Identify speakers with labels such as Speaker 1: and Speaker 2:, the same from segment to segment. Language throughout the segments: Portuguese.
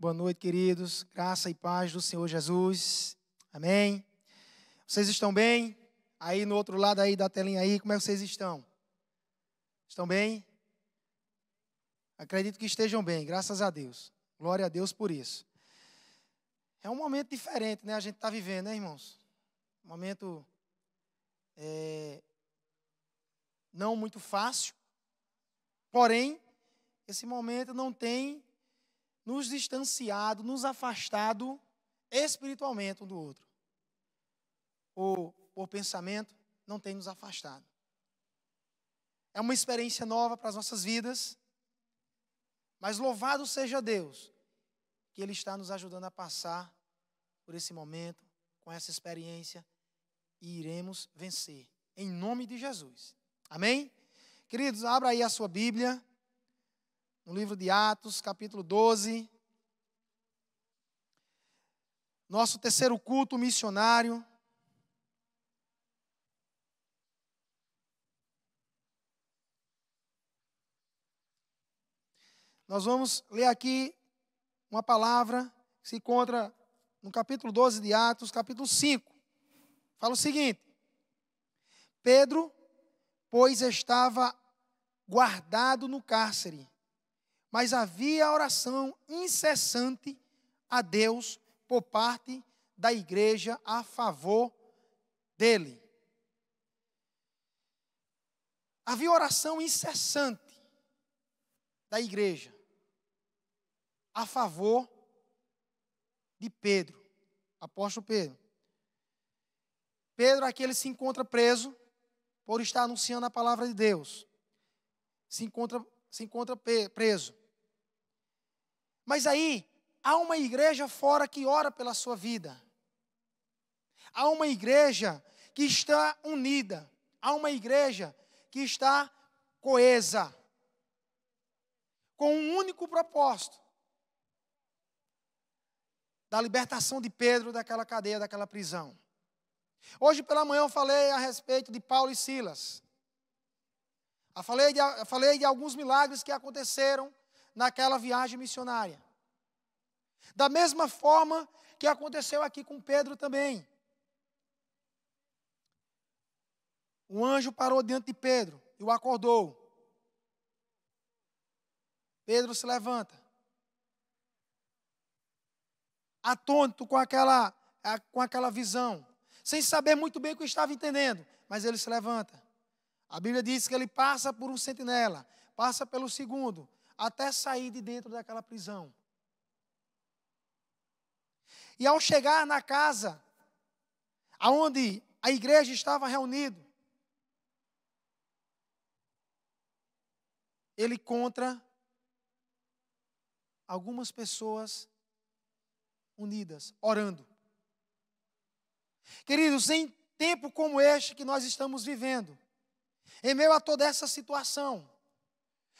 Speaker 1: Boa noite, queridos. Graça e paz do Senhor Jesus. Amém. Vocês estão bem? Aí no outro lado aí da telinha aí, como é que vocês estão? Estão bem? Acredito que estejam bem, graças a Deus. Glória a Deus por isso. É um momento diferente, né? A gente está vivendo, né, irmãos? Um momento não muito fácil. Porém, esse momento não tem nos distanciado, nos afastado espiritualmente um do outro. Ou por pensamento, não tem nos afastado. É uma experiência nova para as nossas vidas, mas louvado seja Deus, que Ele está nos ajudando a passar por esse momento, com essa experiência, e iremos vencer, em nome de Jesus. Amém? Queridos, abra aí a sua Bíblia, no livro de Atos, capítulo 12. Nosso terceiro culto missionário. Nós vamos ler aqui uma palavra que se encontra no capítulo 12 de Atos, capítulo 5. Fala o seguinte: Pedro, pois estava guardado no cárcere, mas havia oração incessante a Deus por parte da igreja a favor dele. Havia oração incessante da igreja a favor de Pedro, apóstolo Pedro. Pedro aqui ele se encontra preso por estar anunciando a palavra de Deus. Se encontra preso. Mas aí, há uma igreja fora que ora pela sua vida. Há uma igreja que está unida. Há uma igreja que está coesa. Com um único propósito: da libertação de Pedro daquela cadeia, daquela prisão. Hoje pela manhã eu falei a respeito de Paulo e Silas. Eu falei de alguns milagres que aconteceram naquela viagem missionária. Da mesma forma que aconteceu aqui com Pedro também. Um anjo parou diante de Pedro e o acordou. Pedro se levanta, atônito com aquela visão, sem saber muito bem o que estava entendendo, mas ele se levanta. A Bíblia diz que ele passa por um sentinela, passa pelo segundo, até sair de dentro daquela prisão. E ao chegar na casa, aonde a igreja estava reunida, ele encontra algumas pessoas unidas, orando. Queridos, em tempo como este que nós estamos vivendo, em meio a toda essa situação,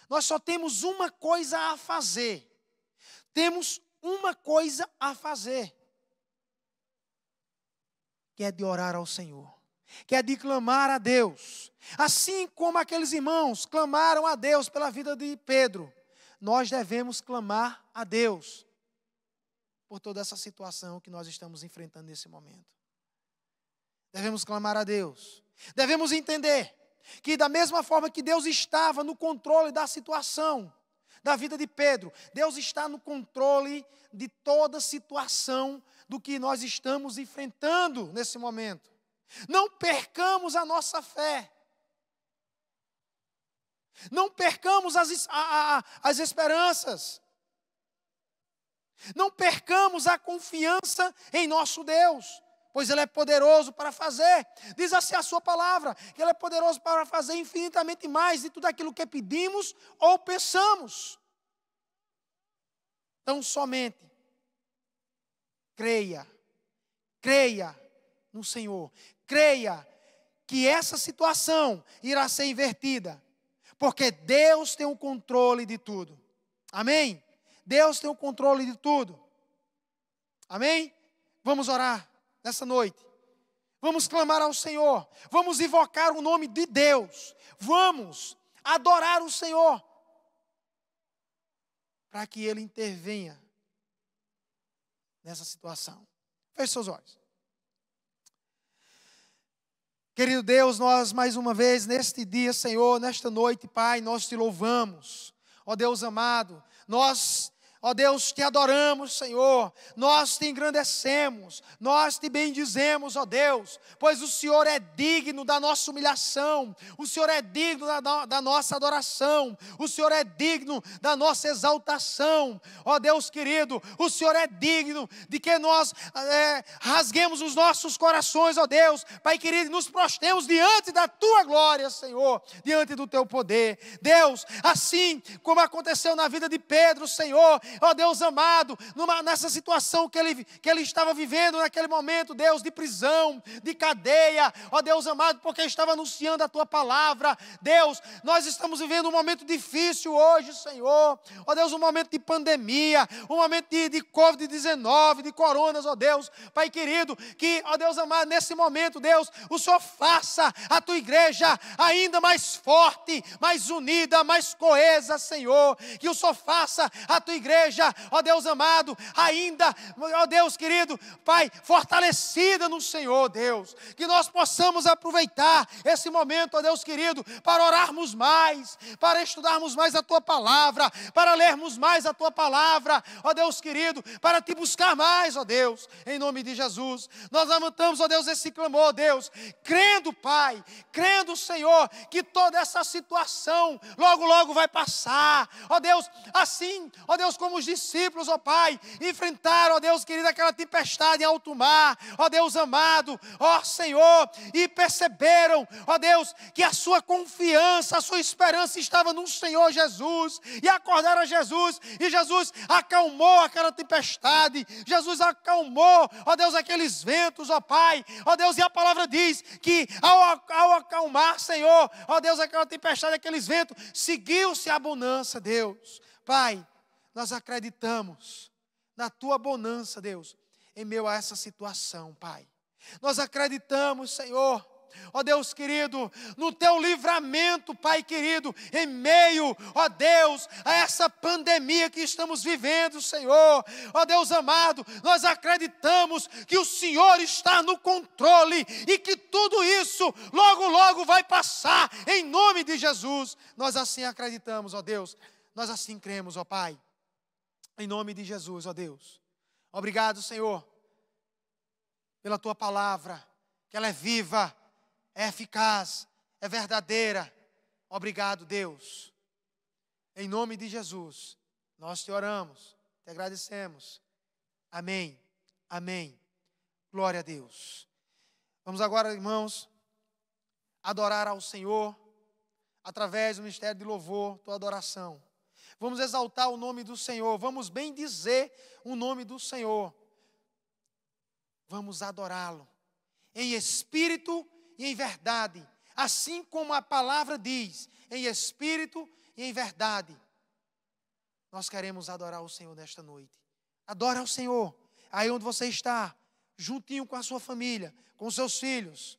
Speaker 1: nós só temos uma coisa a fazer. Temos uma coisa a fazer, que é de orar ao Senhor, que é de clamar a Deus. Assim como aqueles irmãos clamaram a Deus pela vida de Pedro, nós devemos clamar a Deus por toda essa situação que nós estamos enfrentando nesse momento. Devemos clamar a Deus. Devemos entender que da mesma forma que Deus estava no controle da situação da vida de Pedro, Deus está no controle de toda situação do que nós estamos enfrentando nesse momento. Não percamos a nossa fé. Não percamos as esperanças. Não percamos a confiança em nosso Deus, pois Ele é poderoso para fazer. Diz assim a sua palavra, que Ele é poderoso para fazer infinitamente mais de tudo aquilo que pedimos ou pensamos. Então somente creia no Senhor. Creia que essa situação irá ser invertida, porque Deus tem o controle de tudo. Amém? Deus tem o controle de tudo. Amém? Vamos orar nessa noite. Vamos clamar ao Senhor. Vamos invocar o nome de Deus. Vamos adorar o Senhor, para que Ele intervenha nessa situação. Feche seus olhos. Querido Deus, nós mais uma vez neste dia, Senhor, nesta noite, Pai, nós te louvamos. Ó Deus amado, nós, ó Deus, te adoramos, Senhor, nós te engrandecemos, nós te bendizemos, ó Deus, pois o Senhor é digno da nossa humilhação, o Senhor é digno da nossa adoração, o Senhor é digno da nossa exaltação, ó Deus querido, o Senhor é digno de que nós rasguemos os nossos corações, ó Deus, Pai querido, nos prostremos diante da Tua glória, Senhor, diante do Teu poder. Deus, assim como aconteceu na vida de Pedro, Senhor, ó Deus amado, nessa situação que ele estava vivendo naquele momento, Deus, de prisão, de cadeia, ó Deus amado, porque estava anunciando a Tua palavra. Deus, nós estamos vivendo um momento difícil hoje, Senhor, ó Deus, um momento de pandemia, um momento de Covid-19, de coronas, ó Deus, Pai querido, que, ó Deus amado, nesse momento, Deus, o Senhor faça a Tua igreja ainda mais forte, mais unida, mais coesa, Senhor, que o Senhor faça a Tua igreja, ó Deus amado, ainda, ó Deus querido, Pai, fortalecida no Senhor, Deus, que nós possamos aproveitar esse momento, ó Deus querido, para orarmos mais, para estudarmos mais a Tua palavra, para lermos mais a Tua palavra, ó Deus querido, para Te buscar mais, ó Deus, em nome de Jesus. Nós levantamos, ó Deus, esse clamor, Deus, crendo, Pai, crendo, Senhor, que toda essa situação logo, logo vai passar, ó Deus, assim, ó Deus, como os discípulos, ó Pai, enfrentaram, ó Deus querido, aquela tempestade em alto mar, ó Deus amado, ó Senhor, e perceberam, ó Deus, que a sua confiança, a sua esperança estava no Senhor Jesus, e acordaram a Jesus, e Jesus acalmou aquela tempestade, Jesus acalmou, ó Deus, aqueles ventos, ó Pai, ó Deus, e a palavra diz que ao acalmar, Senhor, ó Deus, aquela tempestade, aqueles ventos, seguiu-se a bonança, Deus. Pai, nós acreditamos na Tua bonança, Deus, em meio a essa situação, Pai. Nós acreditamos, Senhor, ó Deus querido, no Teu livramento, Pai querido, em meio, ó Deus, a essa pandemia que estamos vivendo, Senhor. Ó Deus amado, nós acreditamos que o Senhor está no controle e que tudo isso logo, logo vai passar, em nome de Jesus. Nós assim acreditamos, ó Deus, nós assim cremos, ó Pai. Em nome de Jesus, ó Deus. Obrigado, Senhor, pela Tua palavra, que ela é viva, é eficaz, é verdadeira. Obrigado, Deus. Em nome de Jesus, nós Te oramos, Te agradecemos. Amém, amém. Glória a Deus. Vamos agora, irmãos, adorar ao Senhor através do ministério de louvor, Tua adoração. Vamos exaltar o nome do Senhor, vamos bem dizer o nome do Senhor. Vamos adorá-lo em espírito e em verdade, assim como a palavra diz, em espírito e em verdade. Nós queremos adorar o Senhor nesta noite. Adora ao Senhor, aí onde você está, juntinho com a sua família, com os seus filhos.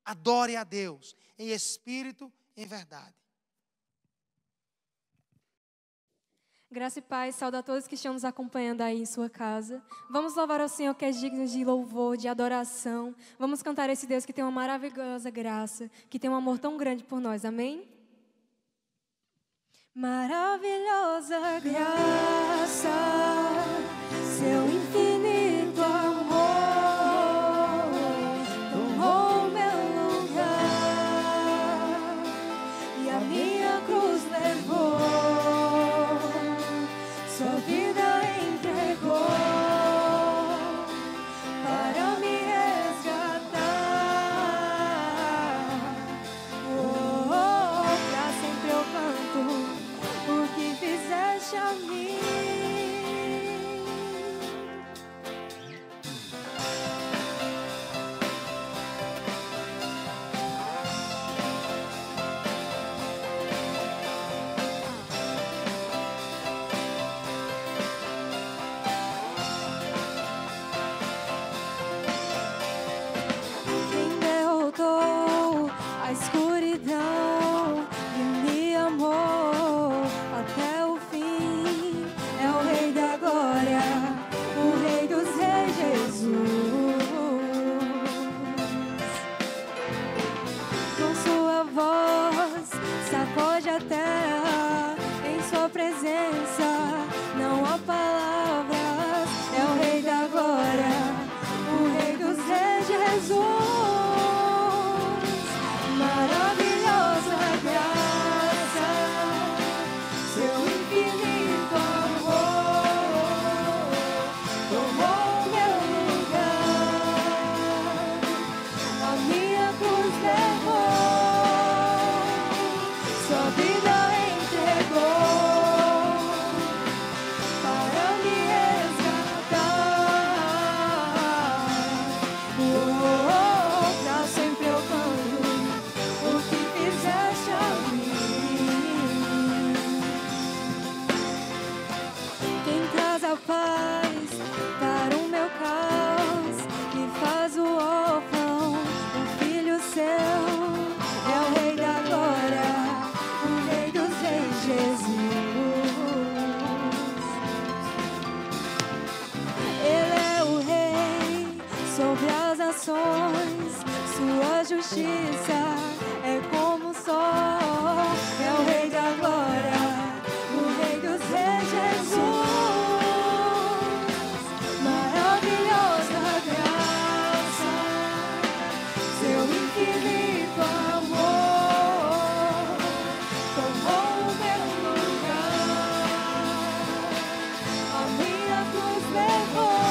Speaker 1: Adore a Deus em espírito e em verdade.
Speaker 2: Graça e paz, saúde a todos que estão nos acompanhando aí em sua casa. Vamos louvar ao Senhor que é digno de louvor, de adoração. Vamos cantar esse Deus que tem uma maravilhosa graça, que tem um amor tão grande por nós, amém? Maravilhosa graça, Seu infinito amor, tomou meu lugar e a minha cruz levou. Sua vida entregou para me resgatar. Oh, pra sempre eu canto o que fizeste a mim. Escuridão e me amou até o fim. justiça é como o sol, é o Rei da glória, o Rei dos reis, Jesus. Maravilhosa graça, seu infinito amor tomou o meu lugar, a minha cruz levou,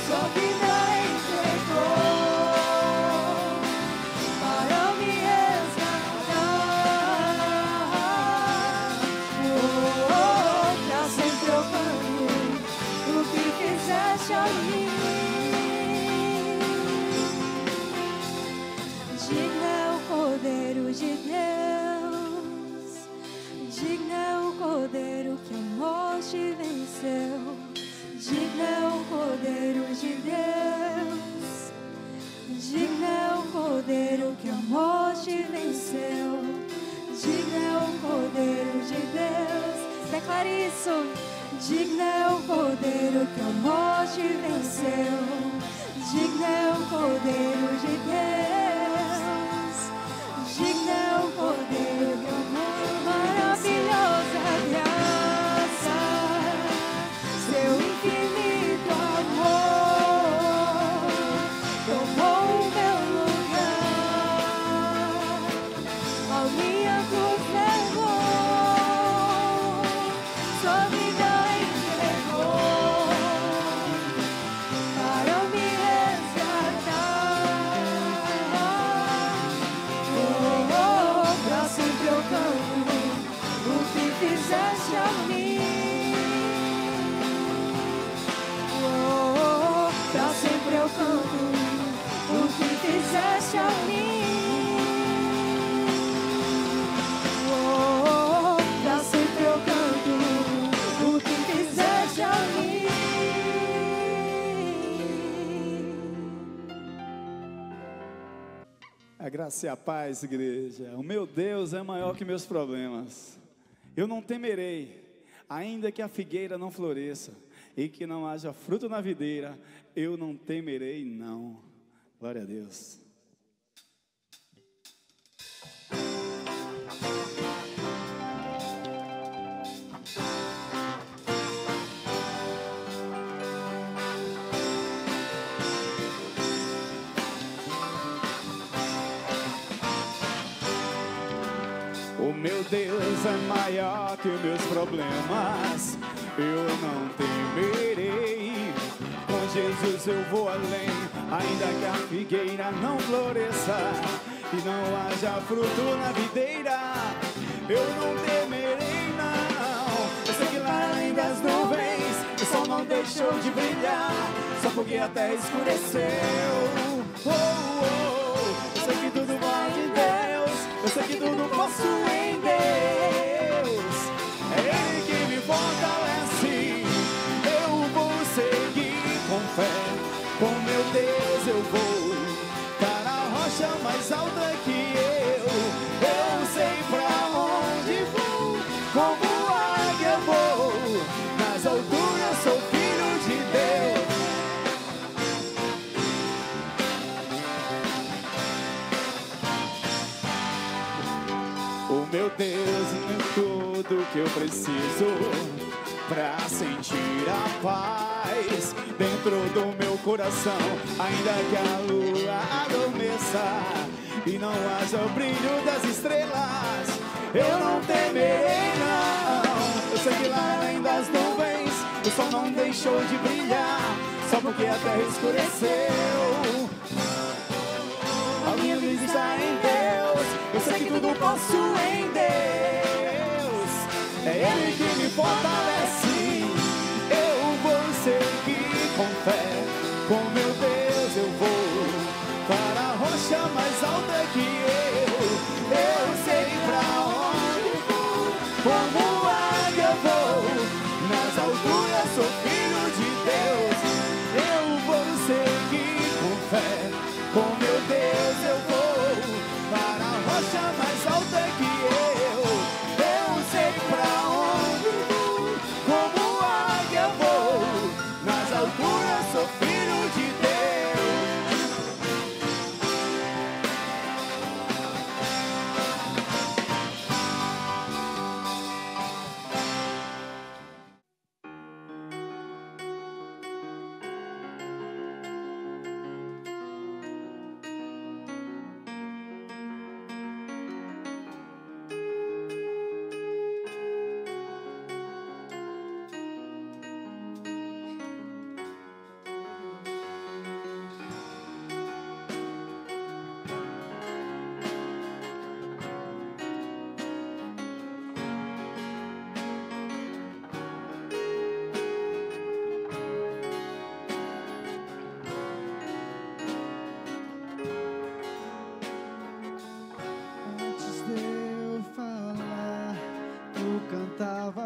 Speaker 2: sua vida entregou para me resgatar. Pra sempre eu canto o que fizeste a mim. Digno é o Cordeiro de Deus, digno é o Cordeiro que a morte venceu. Digno é o Cordeiro de Deus, digno é o Cordeiro que a morte venceu. Digno é o Cordeiro de Deus, declare isso. Digno é o Cordeiro que a morte venceu. Digno é o Cordeiro de Deus, digno é o Cordeiro que a morte. Maravilhosa graça, seu infinito amor tomou o meu lugar, a minha cruz levou, sua vida entregou para me resgatar. Pra sempre eu canto o que fizeste a mim. Pra sempre eu canto o que fizeste a mim. Pra sempre eu canto o que fizeste a mim.
Speaker 3: A graça e a paz, igreja. O meu Deus é maior que meus problemas. Eu não temerei, ainda que a figueira não floresça e que não haja fruto na videira, eu não temerei, não. Glória a Deus. O meu Deus é maior que os meus problemas, eu não temerei. Com Jesus eu vou além, ainda que a figueira não floresça e não haja fruto na videira, eu não temerei, não. Eu sei que lá além das nuvens o sol não deixou de brilhar, só porque a terra escureceu. Eu sei que tudo vai de Deus, eu sei que tudo posso em Deus. É Ele que me fortalece, eu vou seguir com fé. Com meu Deus eu vou para a rocha mais alta que eu sei pra onde vou, como águia vou, nas alturas sou filho de Deus. O meu Deus é tudo que eu preciso pra sentir a paz dentro do meu coração, ainda que a lua adormeça e não haja o brilho das estrelas, eu não temerei, não. Eu sei que lá além das nuvens o sol não deixou de brilhar, só porque a terra escureceu. A minha vida está em Deus, eu sei que tudo posso em Deus. É Ele que me fortalece, eu vou seguir com fé. Com meu Deus eu vou para a rocha mais alta que eu sei pra onde vou, como águia vou, nas alturas sou filho de Deus. Eu vou seguir com fé, com meu Deus eu vou para a rocha mais alta que eu sei pra onde vou, como águia vou, nas alturas sou filho de Deus.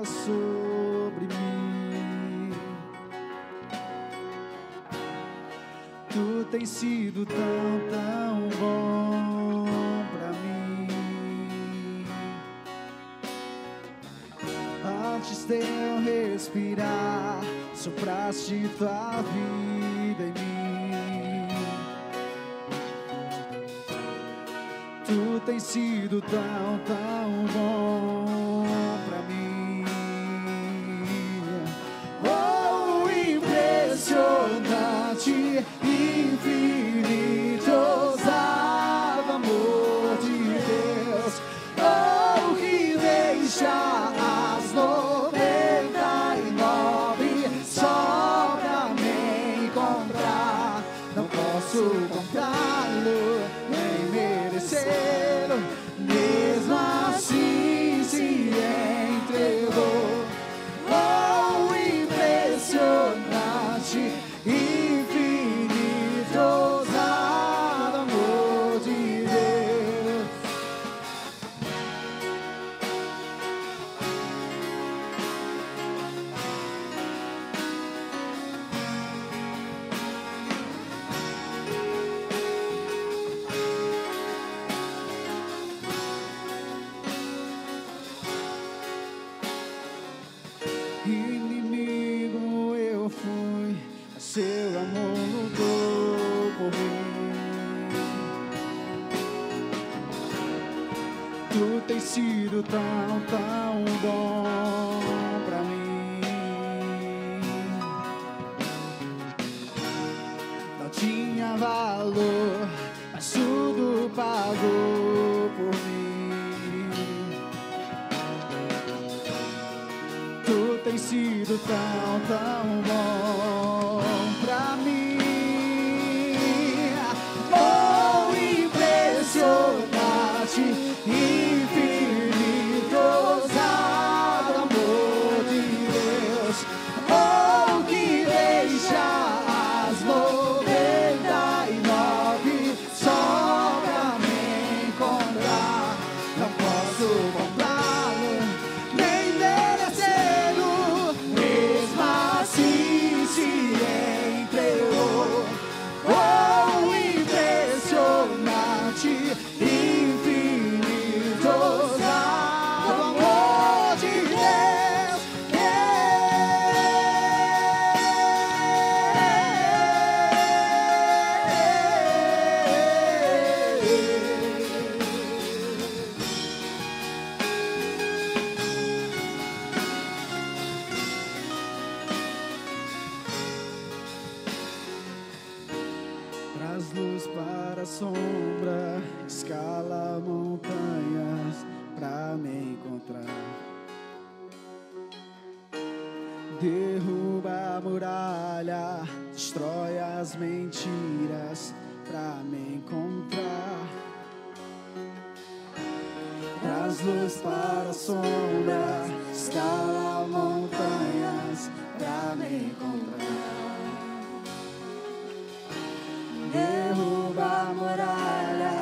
Speaker 3: sobre mim. Tu tens sido tão bom pra mim. Antes de eu respirar, sopraste tua vida em mim. Tu tens sido tão bom pra mim. Oh, impressionante, infinito, ousado amor de Deus. Oh, que deixa as 99 só pra me encontrar. Não posso comprá-lo, nem merecê-lo, mesmo assim se entregou. Oh, impressionante, infinito, ousado amor de Deus. Inimigo eu fui, mas seu amor lutou por mim. Tu tens sido tão bom pra mim. Não tinha valor, mas tudo pagou por mim. Tu tens sido tão bom pra mim. Oh, impressionante, infinito, ousado amor de Deus. Oh, que deixa as 99 só pra me encontrar. Não posso comprá-lo, nem merecê-lo, mesmo assim se entregou. Oh, impressionante, infinito, ousado amor de Deus. Traz luz para a sombra, escala montanhas pra me encontrar. Derruba a muralha, destrói as mentiras pra me encontrar. Traz luz para a sombra, escala montanhas pra me encontrar. Derruba a muralha,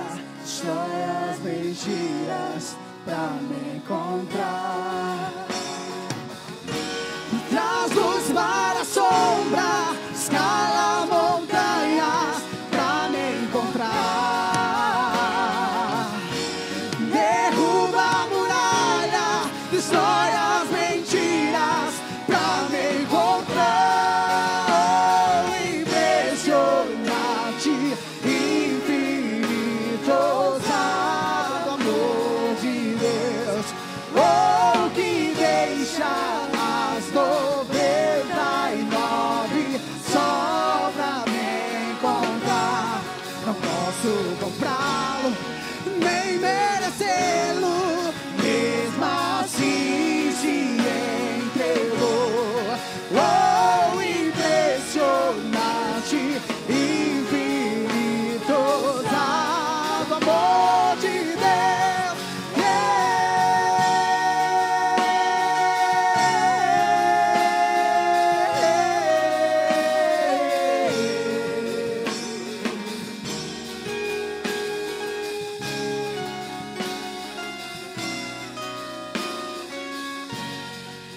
Speaker 3: destrói as mentiras pra me encontrar. Traz luz para a sombra, escala montanhas pra me encontrar. Derruba a muralha, destrói as mentiras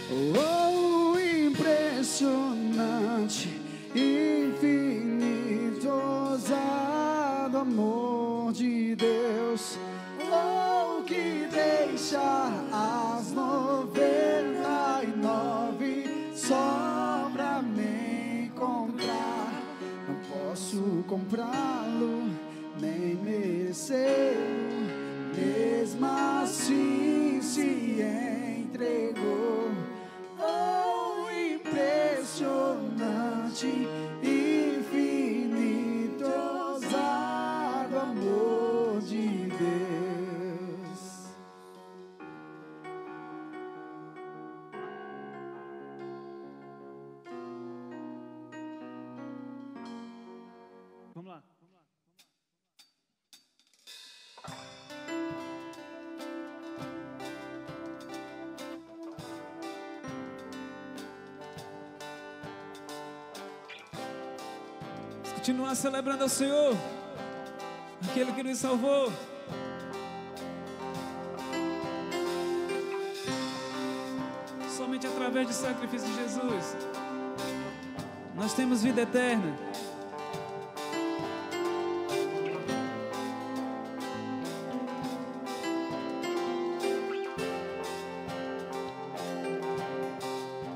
Speaker 3: Oh, impressionante, infinito, ousado amor de Deus. Oh, que deixa as 99 só pra me encontrar. Não posso comprá-lo, nem merecê-lo, mesmo assim se entregou. Oh, impressionante, infinito, ousado amor de Deus.
Speaker 4: Vamos lá. Continuar celebrando ao Senhor, aquele que nos salvou. Somente através do sacrifício de Jesus nós temos vida eterna.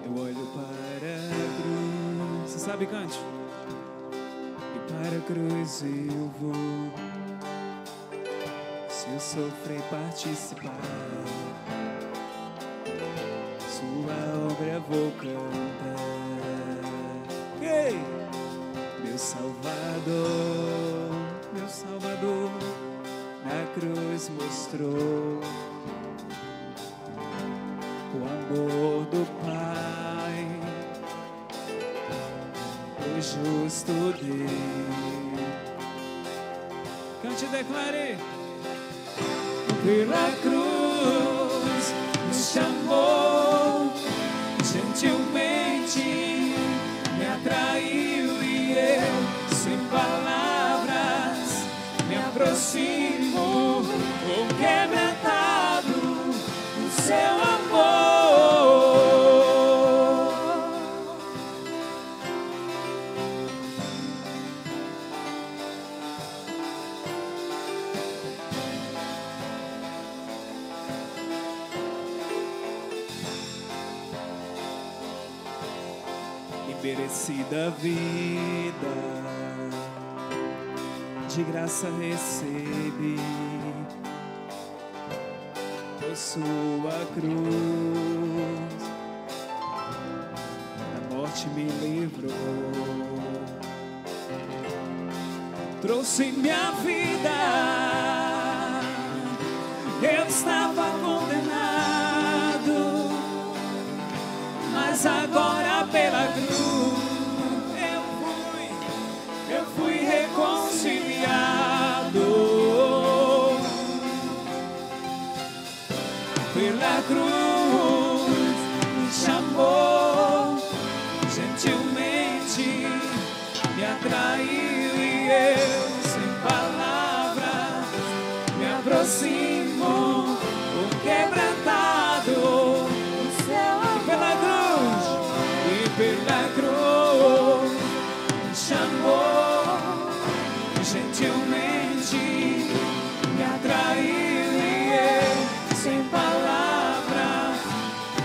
Speaker 4: Eu olho para a cruz. Você sabe, cante. Para a cruz eu vou, se eu sofrer e participar, sua obra vou cantar. Ei! Meu Salvador, na cruz mostrou o amor do Pai, o justo Deus. Cante e declare. Pela cruz me chamou, gentilmente me atraiu e eu, sem palavras, me aproximo, quebrantado do seu amor. Merecida vida, de graça recebi, por sua cruz, a morte me livrou, trouxe minha vida, eu estava condenado, mas agora pela cruz eu fui reconciliado. Pela cruz me chamou, gentilmente me atraiu e eu, sem palavras, me aproximo, quebrantado. Pela cruz me chamou, gentilmente me atraiu e eu, sem palavras,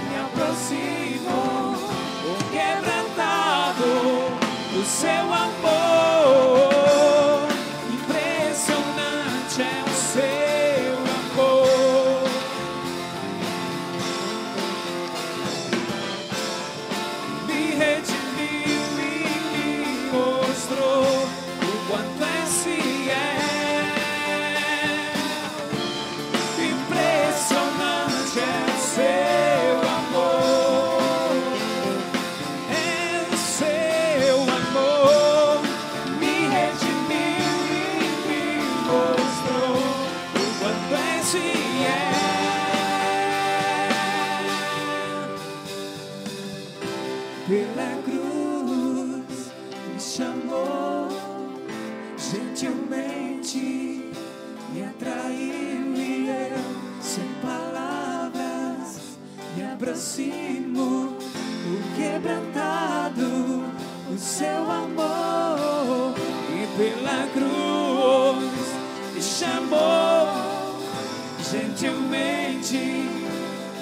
Speaker 4: me aproximo, quebrantado do seu amor. Impressionante é o seu amor. Redimiu e me mostrou o quanto esse é. Impressionante é o seu amor, é o seu amor. Me redimiu e me mostrou o quanto esse é. Pela cruz me chamou, gentilmente me atraiu e eu, sem palavras, me aproximo, quebrantado o seu amor, e pela cruz me chamou, gentilmente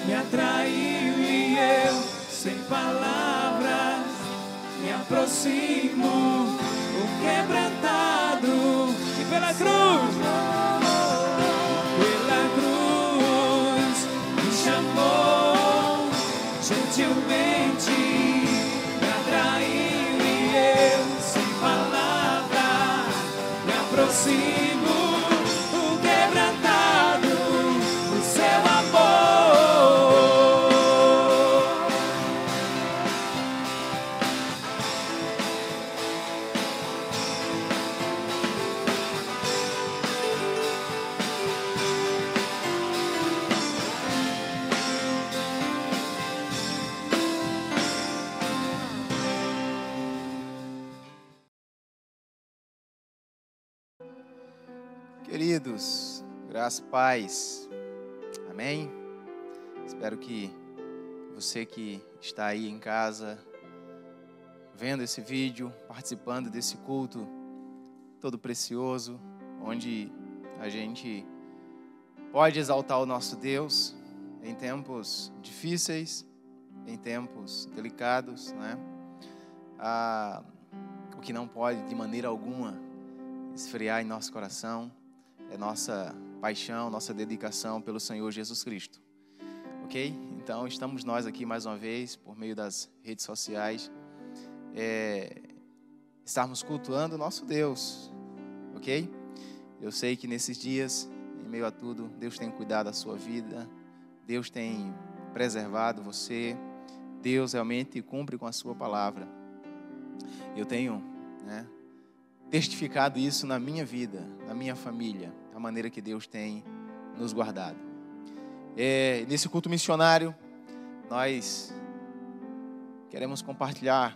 Speaker 4: me atraiu, e eu, sem palavras, me aproximo, o quebrantado, e pela cruz me chamou, gentilmente me atraiu, e eu, sem palavras, me aproximo, o quebrantado do seu amor.
Speaker 5: Queridos, graça e paz, amém? Espero que você que está aí em casa, vendo esse vídeo, participando desse culto todo precioso, onde a gente pode exaltar o nosso Deus em tempos difíceis, em tempos delicados, né? O que não pode de maneira alguma esfriar em nosso coração é nossa paixão, nossa dedicação pelo Senhor Jesus Cristo, ok? Então estamos nós aqui mais uma vez, por meio das redes sociais, estarmos cultuando o nosso Deus, ok? Eu sei que nesses dias, em meio a tudo, Deus tem cuidado da sua vida, Deus tem preservado você, Deus realmente cumpre com a sua palavra. Eu tenho, testificado isso na minha vida, na minha família, a maneira que Deus tem nos guardado. Nesse culto missionário, nós queremos compartilhar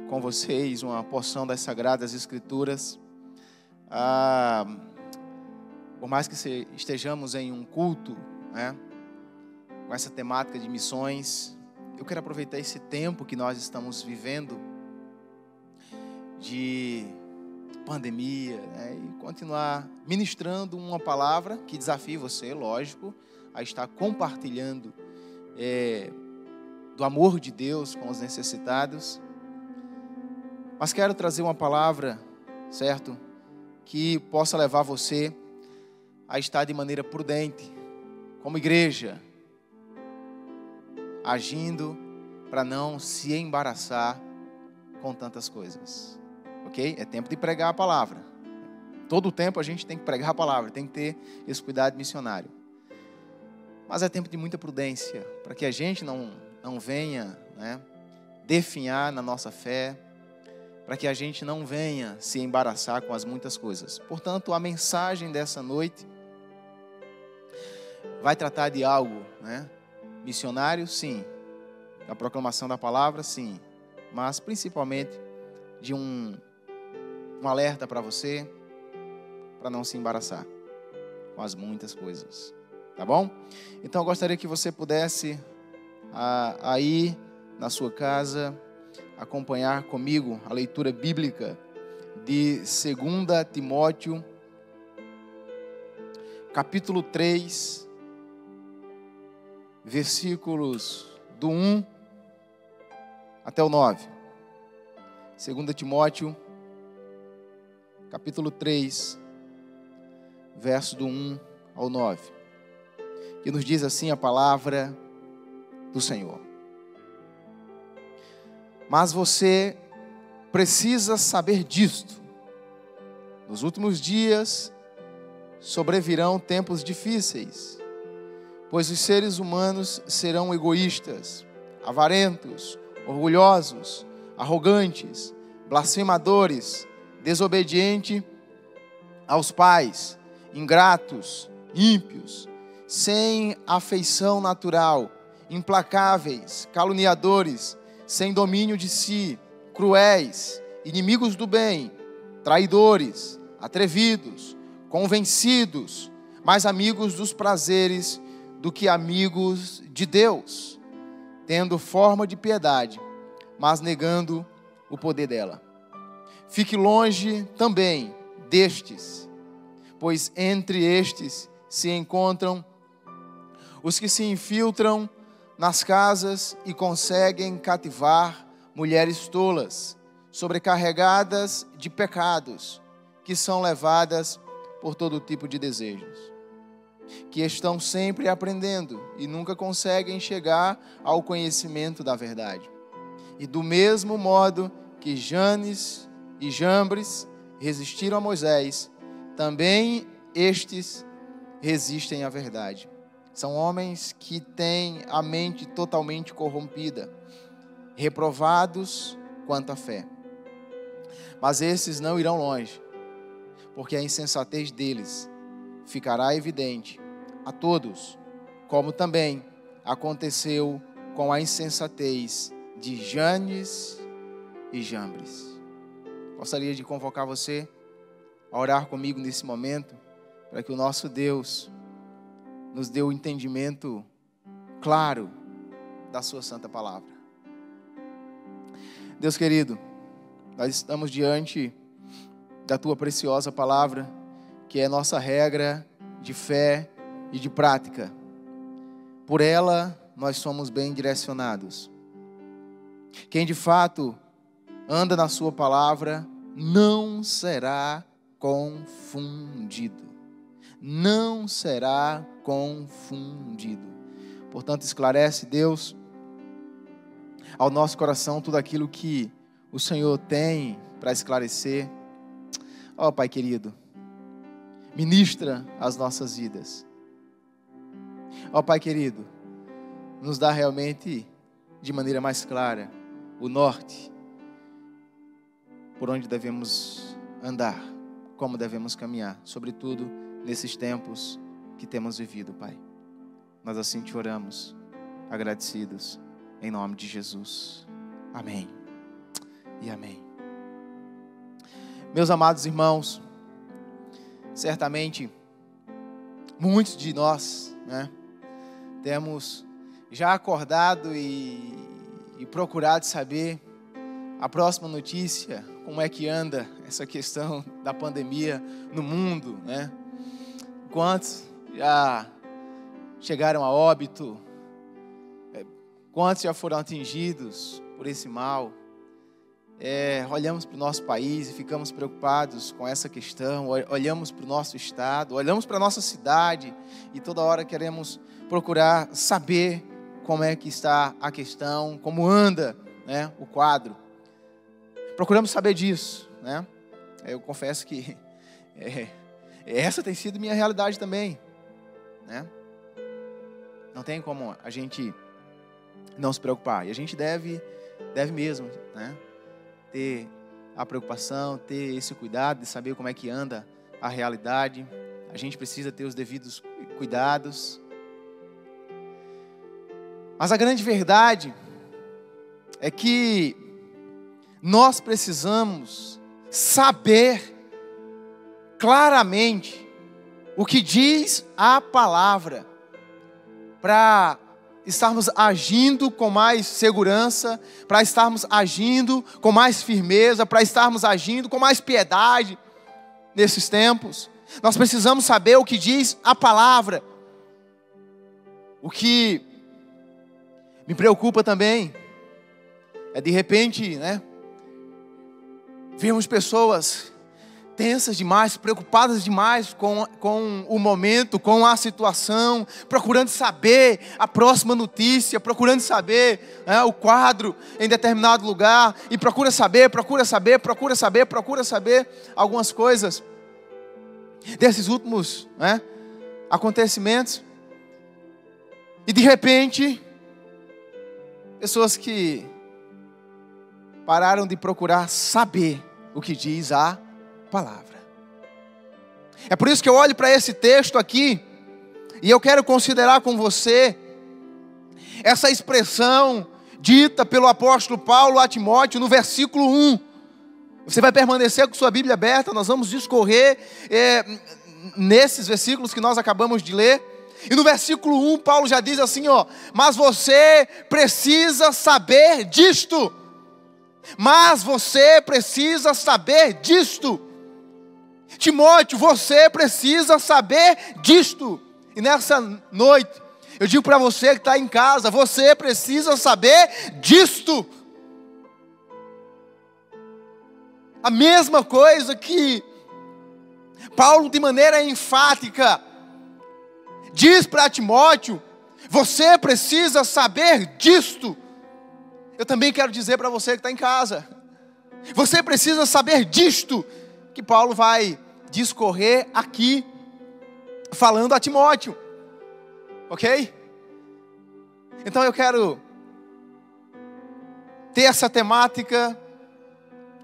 Speaker 5: com vocês uma porção das Sagradas Escrituras. Por mais que estejamos em um culto, com essa temática de missões, eu quero aproveitar esse tempo que nós estamos vivendo de pandemia, e continuar ministrando uma palavra que desafie você, lógico, a estar compartilhando do amor de Deus com os necessitados. Mas quero trazer uma palavra, certo, que possa levar você a estar de maneira prudente, como igreja, agindo para não se embaraçar com tantas coisas. Ok? É tempo de pregar a palavra. Todo o tempo a gente tem que pregar a palavra, tem que ter esse cuidado missionário. Mas é tempo de muita prudência, para que a gente não venha definhar na nossa fé, para que a gente não venha se embaraçar com as muitas coisas. Portanto, a mensagem dessa noite vai tratar de algo, missionário, sim. Da proclamação da palavra, sim. Mas principalmente de um alerta para você, para não se embaraçar com as muitas coisas, tá bom? Então eu gostaria que você pudesse aí na sua casa acompanhar comigo a leitura bíblica de 2 Timóteo, capítulo 3, versículos do 1 até o 9. 2 Timóteo, capítulo 3, verso do 1 ao 9, que nos diz assim a palavra do Senhor. Mas você precisa saber disto: nos últimos dias sobrevirão tempos difíceis, pois os seres humanos serão egoístas, avarentos, orgulhosos, arrogantes, blasfemadores, desobedientes aos pais, ingratos, ímpios, sem afeição natural, implacáveis, caluniadores, sem domínio de si, cruéis, inimigos do bem, traidores, atrevidos, convencidos, mais amigos dos prazeres do que amigos de Deus, tendo forma de piedade, mas negando o poder dela. Fique longe também destes, pois entre estes se encontram os que se infiltram nas casas e conseguem cativar mulheres tolas, sobrecarregadas de pecados, que são levadas por todo tipo de desejos, que estão sempre aprendendo e nunca conseguem chegar ao conhecimento da verdade. E do mesmo modo que Janes e Jambres resistiram a Moisés, também estes resistem à verdade. São homens que têm a mente totalmente corrompida, reprovados quanto à fé. Mas esses não irão longe, porque a insensatez deles ficará evidente a todos, como também aconteceu com a insensatez de Janes e Jambres. Gostaria de convocar você a orar comigo nesse momento, para que o nosso Deus nos dê o entendimento claro da sua santa palavra. Deus querido, nós estamos diante da tua preciosa palavra, que é nossa regra de fé e de prática. Por ela, nós somos bem direcionados. Quem de fato anda na sua palavra não será confundido. Não será confundido. Portanto, esclarece, Deus, ao nosso coração tudo aquilo que o Senhor tem para esclarecer. Ó Pai querido, ministra as nossas vidas. Ó Pai querido, nos dá realmente de maneira mais clara o norte, por onde devemos andar, como devemos caminhar, sobretudo nesses tempos que temos vivido, Pai. Nós assim te oramos, agradecidos, em nome de Jesus. Amém e amém. Meus amados irmãos, certamente muitos de nós, temos já acordado e procurado saber a próxima notícia, como é que anda essa questão da pandemia no mundo, Quantos já chegaram a óbito? Quantos já foram atingidos por esse mal? Olhamos para o nosso país e ficamos preocupados com essa questão, olhamos para o nosso estado, olhamos para a nossa cidade e toda hora queremos procurar saber como é que está a questão, como anda, o quadro. Procuramos saber disso, Eu confesso que essa tem sido minha realidade também, Não tem como a gente não se preocupar, e a gente deve mesmo, ter a preocupação, ter esse cuidado de saber como é que anda a realidade. A gente precisa ter os devidos cuidados. Mas a grande verdade é que nós precisamos saber claramente o que diz a palavra para estarmos agindo com mais segurança, para estarmos agindo com mais firmeza, para estarmos agindo com mais piedade nesses tempos. Nós precisamos saber o que diz a palavra. O que me preocupa também é de repente, vermos pessoas tensas demais, preocupadas demais com o momento, com a situação, procurando saber a próxima notícia, procurando saber o quadro em determinado lugar, e procura saber algumas coisas desses últimos acontecimentos. E de repente, pessoas que pararam de procurar saber o que diz a palavra. É por isso que eu olho para esse texto aqui e eu quero considerar com você essa expressão dita pelo apóstolo Paulo a Timóteo no versículo 1. Você vai permanecer com sua Bíblia aberta, nós vamos discorrer nesses versículos que nós acabamos de ler. E no versículo 1 Paulo já diz assim, mas você precisa saber disto. Mas você precisa saber disto. Timóteo, você precisa saber disto. E nessa noite, eu digo para você que está em casa, você precisa saber disto. A mesma coisa que Paulo, de maneira enfática, diz para Timóteo, você precisa saber disto. Eu também quero dizer para você que está em casa, você precisa saber disto, que Paulo vai discorrer aqui, falando a Timóteo, ok? Então eu quero ter essa temática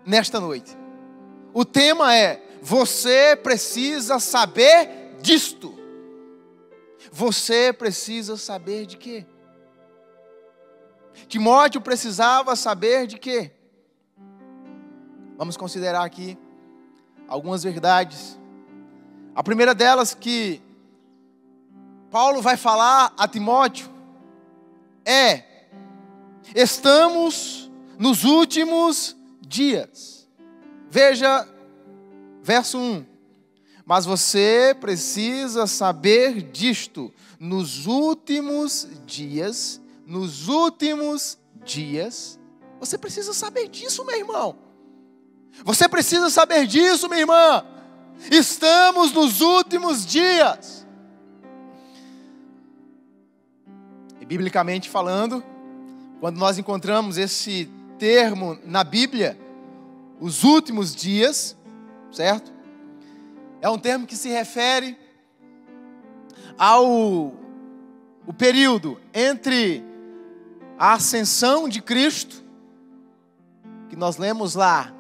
Speaker 5: nesta noite. O tema é, você precisa saber disto. Você precisa saber de quê? Timóteo precisava saber de quê? Vamos considerar aqui algumas verdades. A primeira delas que Paulo vai falar a Timóteo é: estamos nos últimos dias. Veja, verso 1. Mas você precisa saber disto. Nos últimos dias, você precisa saber disso, meu irmão. Você precisa saber disso, minha irmã. Estamos nos últimos dias. E biblicamente falando, quando nós encontramos esse termo na Bíblia, os últimos dias, certo? É um termo que se refere ao período entre a ascensão de Cristo, que nós lemos lá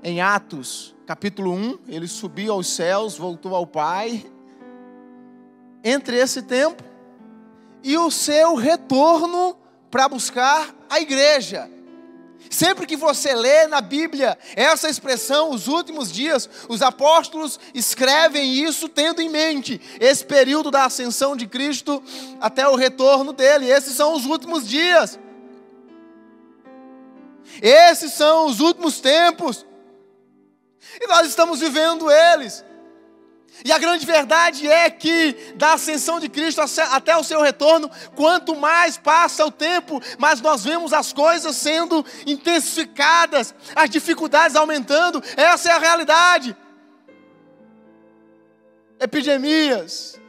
Speaker 5: em Atos, capítulo 1, ele subiu aos céus, voltou ao Pai, entre esse tempo e o seu retorno para buscar a igreja. Sempre que você lê na Bíblia essa expressão, os últimos dias, os apóstolos escrevem isso tendo em mente esse período da ascensão de Cristo até o retorno dele. Esses são os últimos dias. Esses são os últimos tempos. E nós estamos vivendo eles. E a grande verdade é que da ascensão de Cristo até o seu retorno, quanto mais passa o tempo, mais nós vemos as coisas sendo intensificadas, as dificuldades aumentando. Essa é a realidade. Epidemias,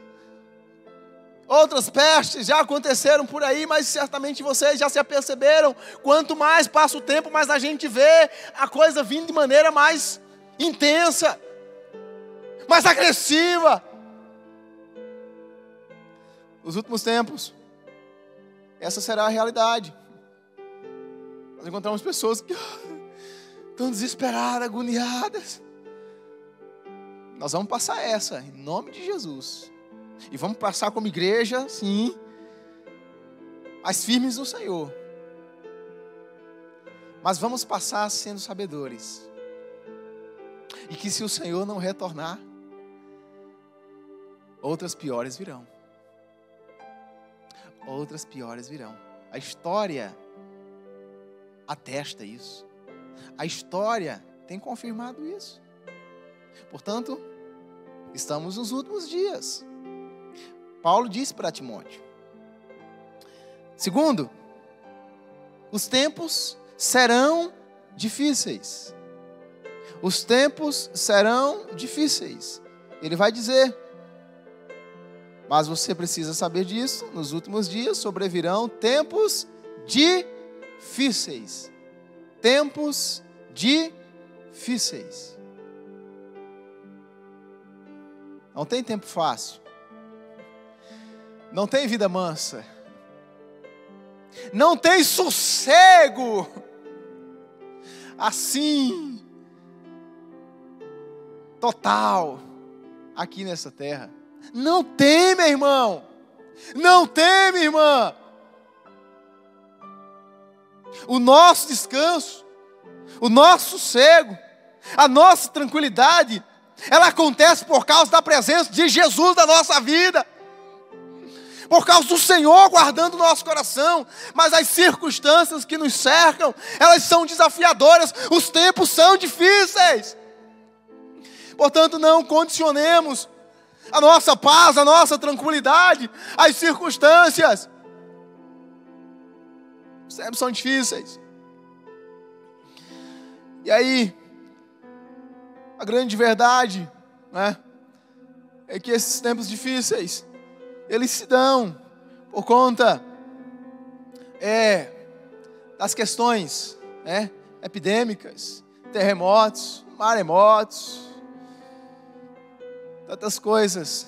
Speaker 5: outras pestes já aconteceram por aí, mas certamente vocês já se aperceberam. Quanto mais passa o tempo, mais a gente vê a coisa vindo de maneira mais intensa, mais agressiva. Nos últimos tempos, essa será a realidade. Nós encontramos pessoas que estão desesperadas, agoniadas. Nós vamos passar essa, em nome de Jesus. E vamos passar como igreja, sim, mas firmes no Senhor. Mas vamos passar sendo sabedores. E que se o Senhor não retornar, outras piores virão. Outras piores virão. A história atesta isso. A história tem confirmado isso. Portanto, estamos nos últimos dias. Paulo disse para Timóteo. Segundo, os tempos serão difíceis. Os tempos serão difíceis. Ele vai dizer: mas você precisa saber disso, nos últimos dias sobrevirão tempos difíceis. Tempos difíceis. Não tem tempo fácil. Não tem vida mansa. Não tem sossego. Assim, total, aqui nessa terra. Não tem, meu irmão. Não tem, minha irmã. O nosso descanso, o nosso sossego, a nossa tranquilidade, ela acontece por causa da presença de Jesus na nossa vida. por causa do Senhor guardando o nosso coração. Mas as circunstâncias que nos cercam, elas são desafiadoras, os tempos são difíceis. Portanto, não condicionemos a nossa paz, a nossa tranquilidade às circunstâncias. Os tempos são difíceis. E aí, a grande verdade, né, é que esses tempos difíceis, eles se dão por conta das questões, né, epidêmicas, terremotos, maremotos, tantas coisas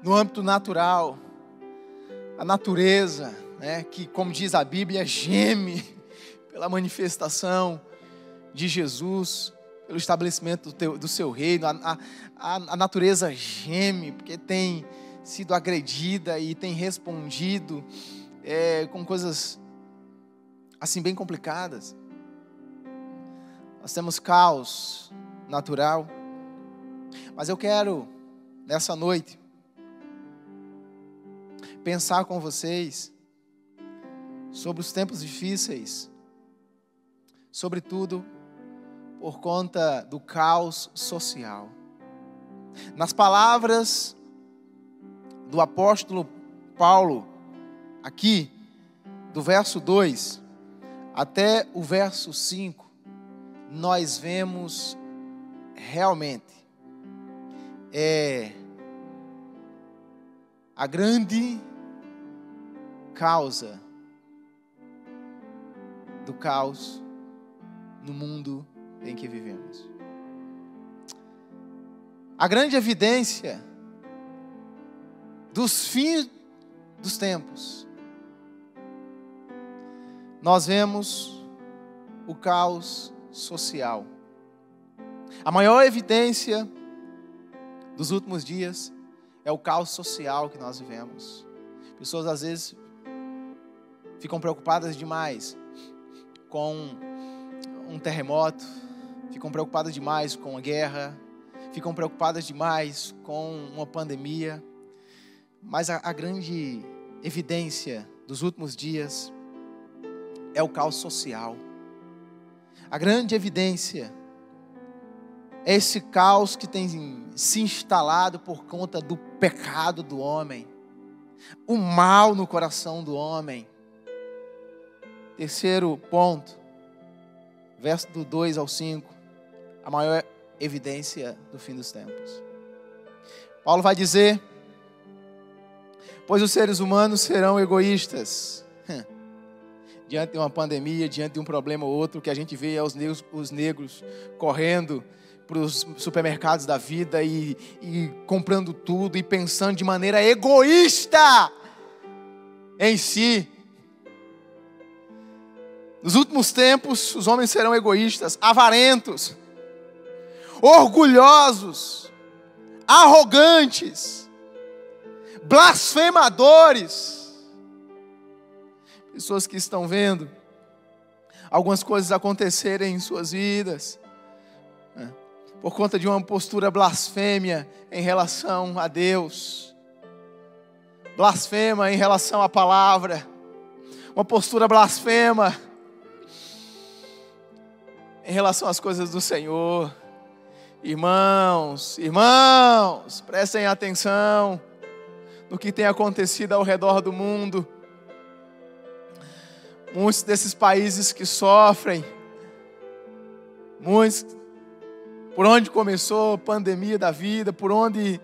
Speaker 5: no âmbito natural, a natureza, né, que, como diz a Bíblia, geme pela manifestação de Jesus, pelo estabelecimento do seu reino. A natureza geme porque tem sido agredida e tem respondido com coisas assim bem complicadas. Nós temos caos natural, mas eu quero nessa noite pensar com vocês sobre os tempos difíceis, sobretudo por conta do caos social. Nas palavras do apóstolo Paulo, aqui, do verso 2 até o verso 5, nós vemos realmente a grande causa do caos no mundo em que vivemos. A grande evidência dos fins dos tempos. Nós vemos o caos social. A maior evidência dos últimos dias é o caos social que nós vivemos. Pessoas às vezes ficam preocupadas demais com um terremoto, ficam preocupadas demais com a guerra, ficam preocupadas demais com uma pandemia. Mas a grande evidência dos últimos dias é o caos social. A grande evidência é esse caos que tem se instalado por conta do pecado do homem, o mal no coração do homem. Terceiro ponto, verso do 2 ao 5, a maior evidência do fim dos tempos. Paulo vai dizer: pois os seres humanos serão egoístas. Diante de uma pandemia, diante de um problema ou outro, que a gente vê os negros correndo para os supermercados da vida e comprando tudo e pensando de maneira egoísta em si. Nos últimos tempos, os homens serão egoístas, avarentos, orgulhosos, arrogantes, blasfemadores. Pessoas que estão vendo algumas coisas acontecerem em suas vidas, por conta de uma postura blasfêmia em relação a Deus, blasfema em relação à palavra, uma postura blasfema em relação às coisas do Senhor. Irmãos, prestem atenção no que tem acontecido ao redor do mundo. Muitos desses países que sofrem, muitos, por onde começou a pandemia da vida, por onde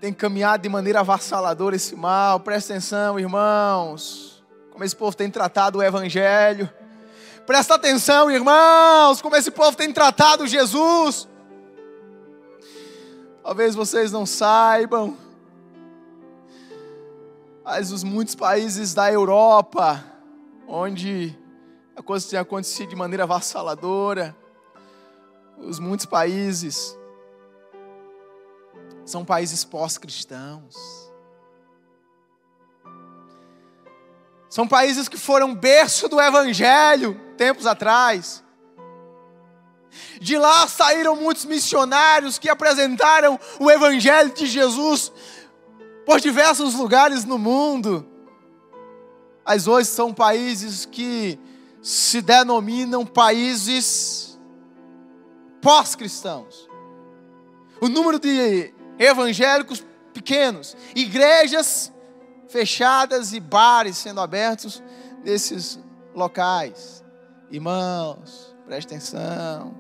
Speaker 5: tem caminhado de maneira avassaladora esse mal. Presta atenção, irmãos, como esse povo tem tratado o Evangelho. Presta atenção, irmãos, como esse povo tem tratado Jesus. Talvez vocês não saibam, mas os muitos países da Europa, onde a coisa tem acontecido de maneira avassaladora, os muitos países são países pós-cristãos. São países que foram berço do Evangelho tempos atrás. De lá saíram muitos missionários que apresentaram o Evangelho de Jesus por diversos lugares no mundo, mas hoje são países que se denominam países pós-cristãos. O número de evangélicos pequenos, igrejas fechadas e bares sendo abertos nesses locais. Irmãos, preste atenção,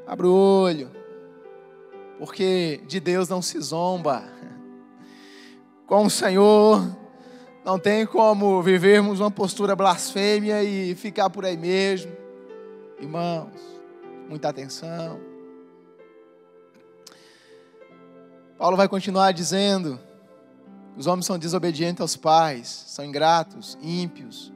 Speaker 5: abra o olho, porque de Deus não se zomba. Com o Senhor não tem como vivermos uma postura blasfêmia e ficar por aí mesmo. Irmãos, muita atenção. Paulo vai continuar dizendo: os homens são desobedientes aos pais, são ingratos, ímpios,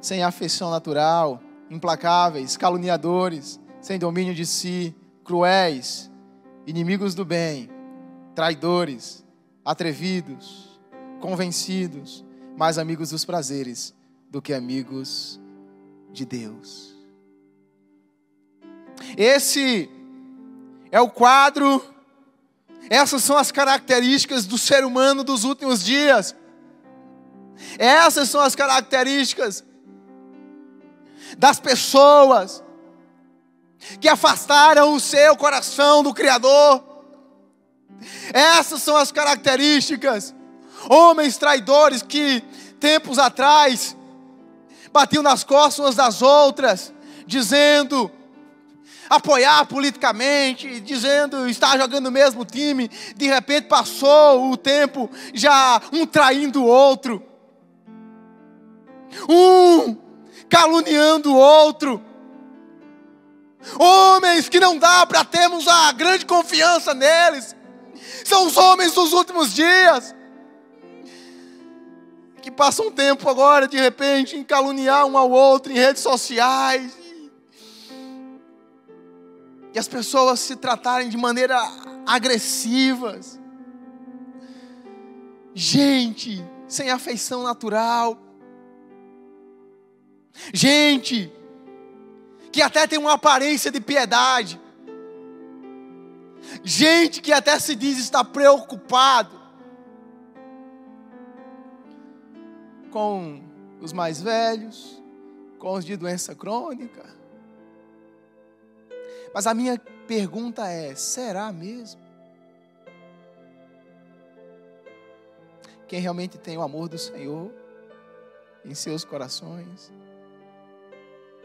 Speaker 5: sem afeição natural, implacáveis, caluniadores, sem domínio de si, cruéis, inimigos do bem, traidores, atrevidos, convencidos, mais amigos dos prazeres do que amigos de Deus. Esse é o quadro, essas são as características do ser humano dos últimos dias. Essas são as características das pessoas que afastaram o seu coração do Criador. Essas são as características. Homens traidores que tempos atrás batiam nas costas umas das outras, dizendo, apoiar politicamente, dizendo estar jogando no mesmo time. De repente passou o tempo, já um traindo o outro, um caluniando o outro. Homens que não dá para termos a grande confiança neles. São os homens dos últimos dias, que passam um tempo agora, de repente, em caluniar um ao outro em redes sociais. E as pessoas se tratarem de maneira agressivas. Gente sem afeição natural. Gente que até tem uma aparência de piedade. Gente que até se diz estar preocupado com os mais velhos, com os de doença crônica. Mas a minha pergunta é: será mesmo? Quem realmente tem o amor do Senhor em seus corações,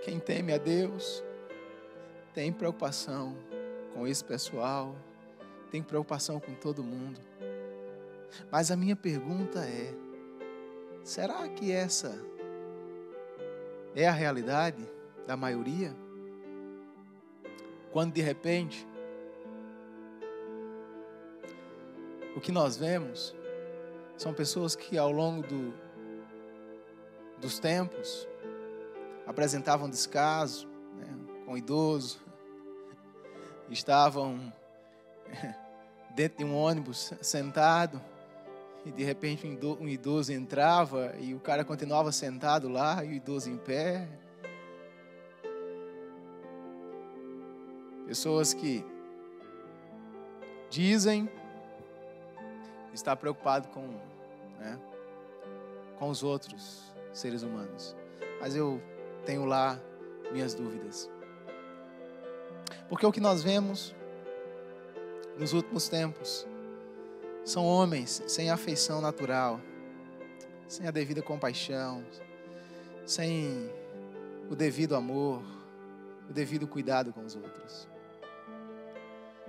Speaker 5: quem teme a Deus, tem preocupação com esse pessoal, tem preocupação com todo mundo. Mas a minha pergunta é: será que essa é a realidade da maioria? Quando de repente o que nós vemos são pessoas que ao longo dos tempos apresentavam descaso, né, com idoso, estavam dentro de um ônibus sentado e de repente um idoso entrava e o cara continuava sentado lá e o idoso em pé. Pessoas que dizem estar preocupado com os outros seres humanos, mas eu tenho lá minhas dúvidas, porque o que nós vemos nos últimos tempos são homens sem afeição natural, sem a devida compaixão, sem o devido amor, o devido cuidado com os outros.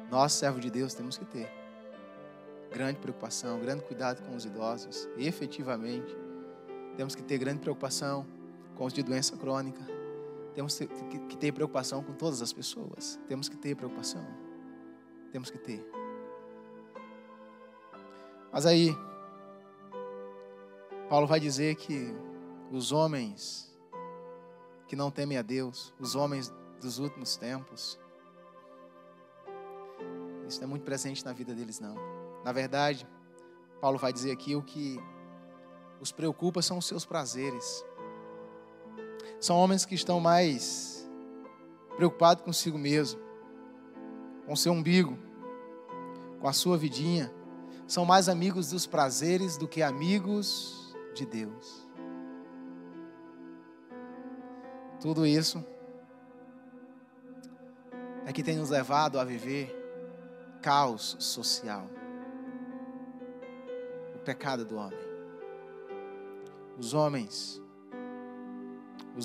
Speaker 5: Nós, servos de Deus, temos que ter grande preocupação, grande cuidado com os idosos. E efetivamente, temos que ter grande preocupação com os de doença crônica. Temos que ter preocupação com todas as pessoas. Temos que ter preocupação. Temos que ter. Mas aí, Paulo vai dizer que os homens que não temem a Deus, os homens dos últimos tempos, isso não é muito presente na vida deles, não. Na verdade, Paulo vai dizer aqui: o que os preocupa são os seus prazeres. São homens que estão mais preocupados consigo mesmo, com o seu umbigo, com a sua vidinha, são mais amigos dos prazeres do que amigos de Deus. Tudo isso é que tem nos levado a viver caos social. O pecado do homem. Os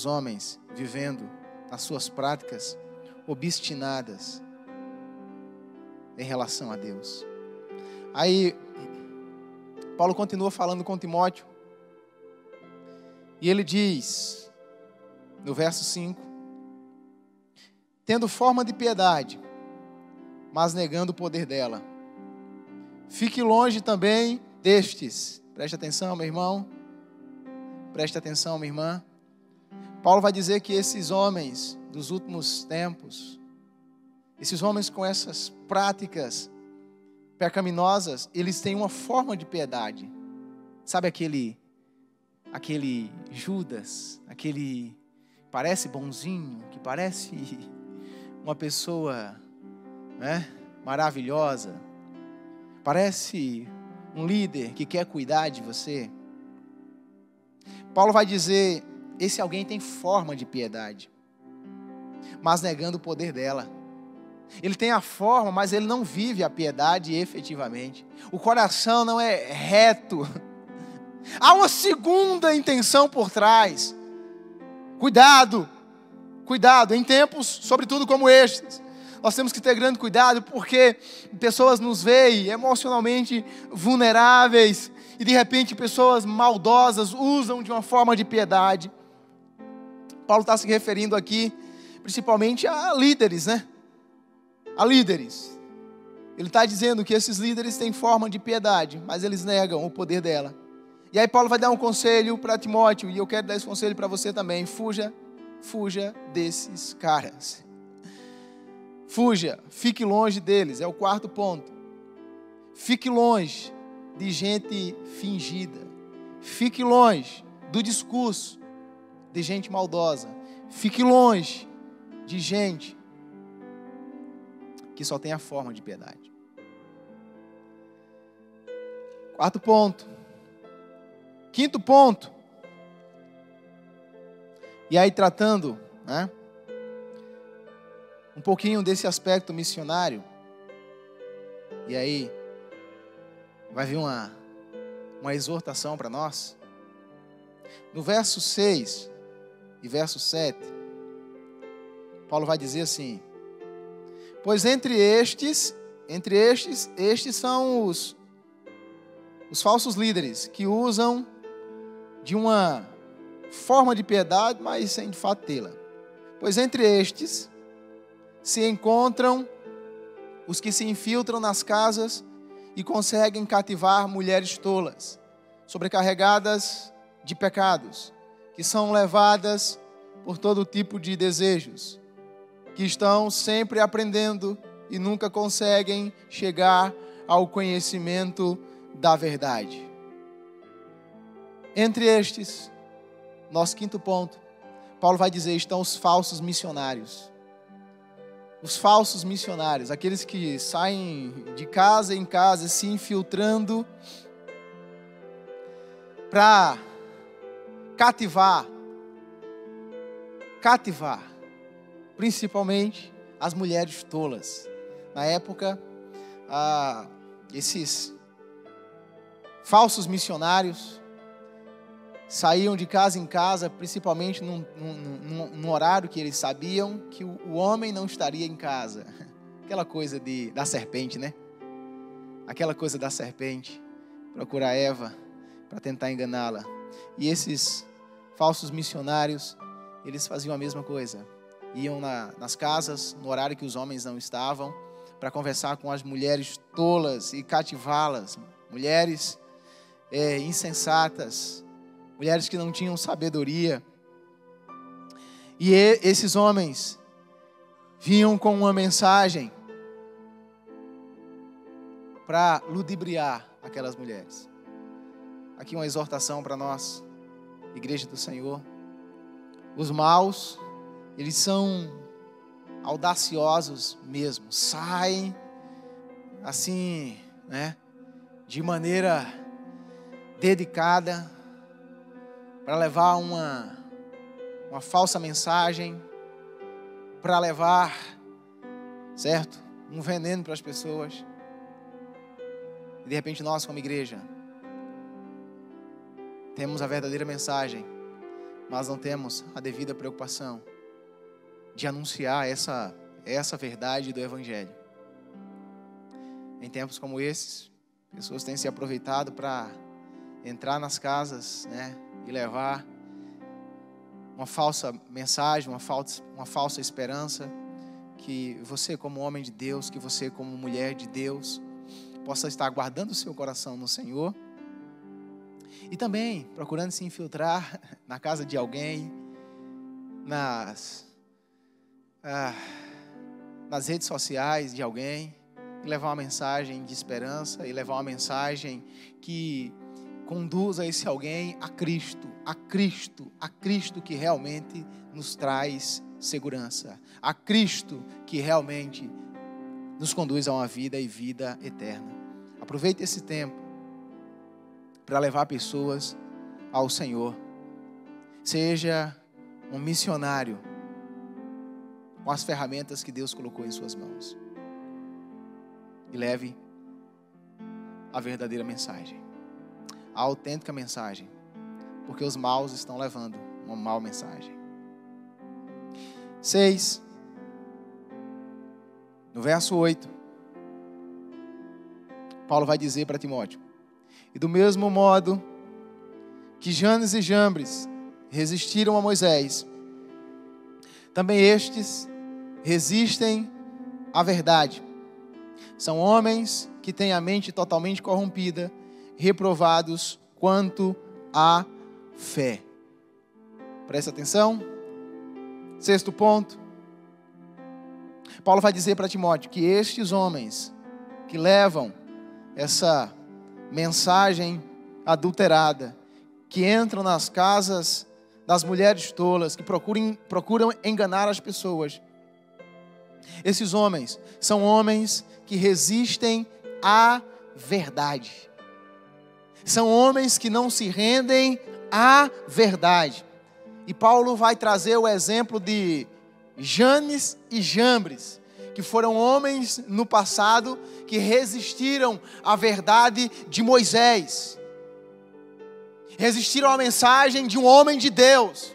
Speaker 5: homens vivendo as suas práticas obstinadas em relação a Deus. Aí, Paulo continua falando com Timóteo, e ele diz, no verso 5, tendo forma de piedade, mas negando o poder dela. Fique longe também destes. Preste atenção, meu irmão. Preste atenção, minha irmã. Paulo vai dizer que esses homens dos últimos tempos, esses homens com essas práticas pecaminosas, eles têm uma forma de piedade. Sabe aquele Judas, aquele parece bonzinho, que parece uma pessoa, né, maravilhosa, parece um líder que quer cuidar de você. Paulo vai dizer, esse alguém tem forma de piedade, mas negando o poder dela. Ele tem a forma, mas ele não vive a piedade efetivamente. O coração não é reto. Há uma segunda intenção por trás. Cuidado, em tempos, sobretudo como estes, nós temos que ter grande cuidado, porque pessoas nos veem emocionalmente vulneráveis, e de repente pessoas maldosas usam de uma forma de piedade. Paulo está se referindo aqui, principalmente a líderes, né? A líderes. Ele está dizendo que esses líderes têm forma de piedade, mas eles negam o poder dela. E aí Paulo vai dar um conselho para Timóteo, e eu quero dar esse conselho para você também. Fuja desses caras. Fuja, fique longe deles, é o quarto ponto. Fique longe de gente fingida. Fique longe do discurso de gente maldosa. Fique longe de gente que só tem a forma de piedade. Quarto ponto. Quinto ponto. E aí tratando, né, um pouquinho desse aspecto missionário. E aí vai vir uma exortação para nós. No verso 6 e verso 7, Paulo vai dizer assim: pois entre estes são os falsos líderes que usam de uma forma de piedade, mas sem de fato tê-la. Pois entre estes se encontram os que se infiltram nas casas e conseguem cativar mulheres tolas, sobrecarregadas de pecados, que são levadas por todo tipo de desejos, que estão sempre aprendendo e nunca conseguem chegar ao conhecimento da verdade. Entre estes, nosso quinto ponto, Paulo vai dizer, estão os falsos missionários. Os falsos missionários, aqueles que saem de casa em casa se infiltrando para cativar, principalmente as mulheres tolas. Na época, esses falsos missionários saíam de casa em casa, principalmente num horário que eles sabiam que o homem não estaria em casa. Aquela coisa da serpente, né? Aquela coisa da serpente, procurar Eva para tentar enganá-la. E esses falsos missionários, eles faziam a mesma coisa. Iam nas casas, no horário que os homens não estavam, para conversar com as mulheres tolas e cativá-las. Mulheres insensatas, mulheres que não tinham sabedoria. E esses homens vinham com uma mensagem para ludibriar aquelas mulheres. Aqui uma exortação para nós, Igreja do Senhor. Os maus, eles são audaciosos mesmo. Saem assim, né, de maneira dedicada para levar uma falsa mensagem, para levar, certo, um veneno para as pessoas. E de repente nós, como igreja, temos a verdadeira mensagem, mas não temos a devida preocupação de anunciar essa verdade do Evangelho. Em tempos como esses, pessoas têm se aproveitado para entrar nas casas, né, e levar uma falsa mensagem, uma falsa esperança, que você como homem de Deus, que você como mulher de Deus, possa estar guardando o seu coração no Senhor, e também procurando se infiltrar na casa de alguém, nas redes sociais de alguém, e levar uma mensagem de esperança, e levar uma mensagem que conduza esse alguém a Cristo, a Cristo que realmente nos traz segurança, a Cristo que realmente nos conduz a uma vida e vida eterna. Aproveite esse tempo para levar pessoas ao Senhor. Seja um missionário com as ferramentas que Deus colocou em suas mãos. E leve a verdadeira mensagem, a autêntica mensagem, porque os maus estão levando uma má mensagem. 6, no verso 8, Paulo vai dizer para Timóteo: e do mesmo modo que Janes e Jambres resistiram a Moisés, também estes resistem à verdade. São homens que têm a mente totalmente corrompida, reprovados quanto à fé. Presta atenção. 6º ponto. Paulo vai dizer para Timóteo que estes homens que levam essa mensagem adulterada, que entram nas casas das mulheres tolas, que procuram enganar as pessoas, esses homens são homens que resistem à verdade. São homens que não se rendem à verdade. E Paulo vai trazer o exemplo de Janes e Jambres, que foram homens no passado que resistiram à verdade de Moisés. Resistiram à mensagem de um homem de Deus.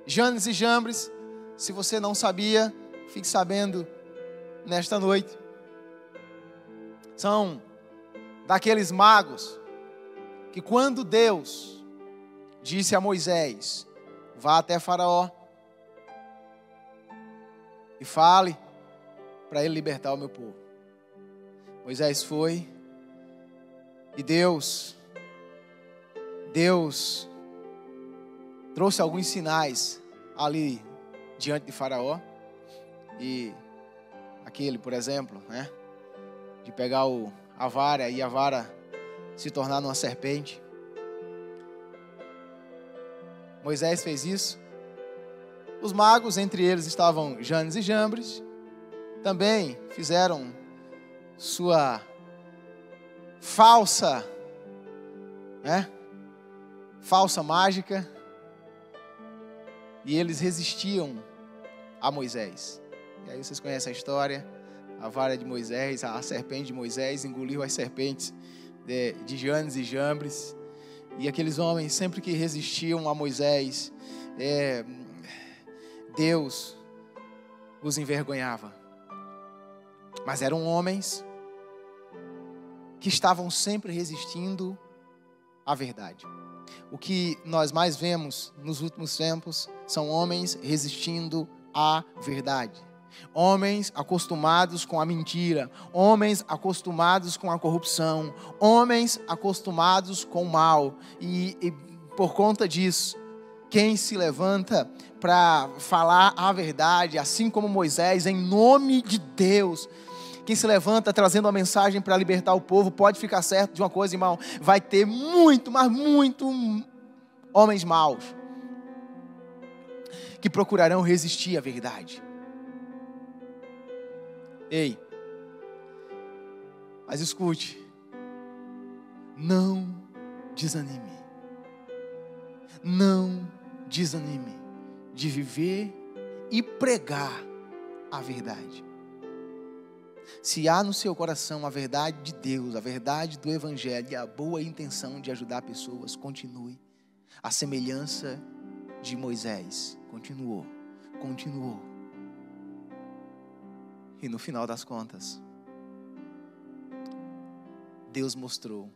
Speaker 5: Janes e Jambres, se você não sabia, fique sabendo nesta noite. São daqueles magos que quando Deus disse a Moisés: vá até Faraó e fale para ele libertar o meu povo. Moisés foi e Deus trouxe alguns sinais ali diante de Faraó. E aquele, por exemplo, né, de pegar a vara e a vara se tornar numa serpente. Moisés fez isso. Os magos, entre eles estavam Janes e Jambres, também fizeram sua falsa mágica, e eles resistiam a Moisés. E aí vocês conhecem a história, a vara de Moisés, a serpente de Moisés engoliu as serpentes de Janes e Jambres, e aqueles homens, sempre que resistiam a Moisés, Deus os envergonhava. Mas eram homens que estavam sempre resistindo à verdade. O que nós mais vemos nos últimos tempos são homens resistindo à verdade. Homens acostumados com a mentira, homens acostumados com a corrupção, homens acostumados com o mal. E por conta disso, quem se levanta para falar a verdade, assim como Moisés, em nome de Deus, quem se levanta trazendo uma mensagem para libertar o povo, pode ficar certo de uma coisa, irmão: vai ter muito, mas muito homens maus que procurarão resistir à verdade. Ei, mas escute, não desanime. Não desanime de viver e pregar a verdade. Se há no seu coração a verdade de Deus, a verdade do Evangelho e a boa intenção de ajudar pessoas, continue. A semelhança de Moisés, continuou. E no final das contas, Deus mostrou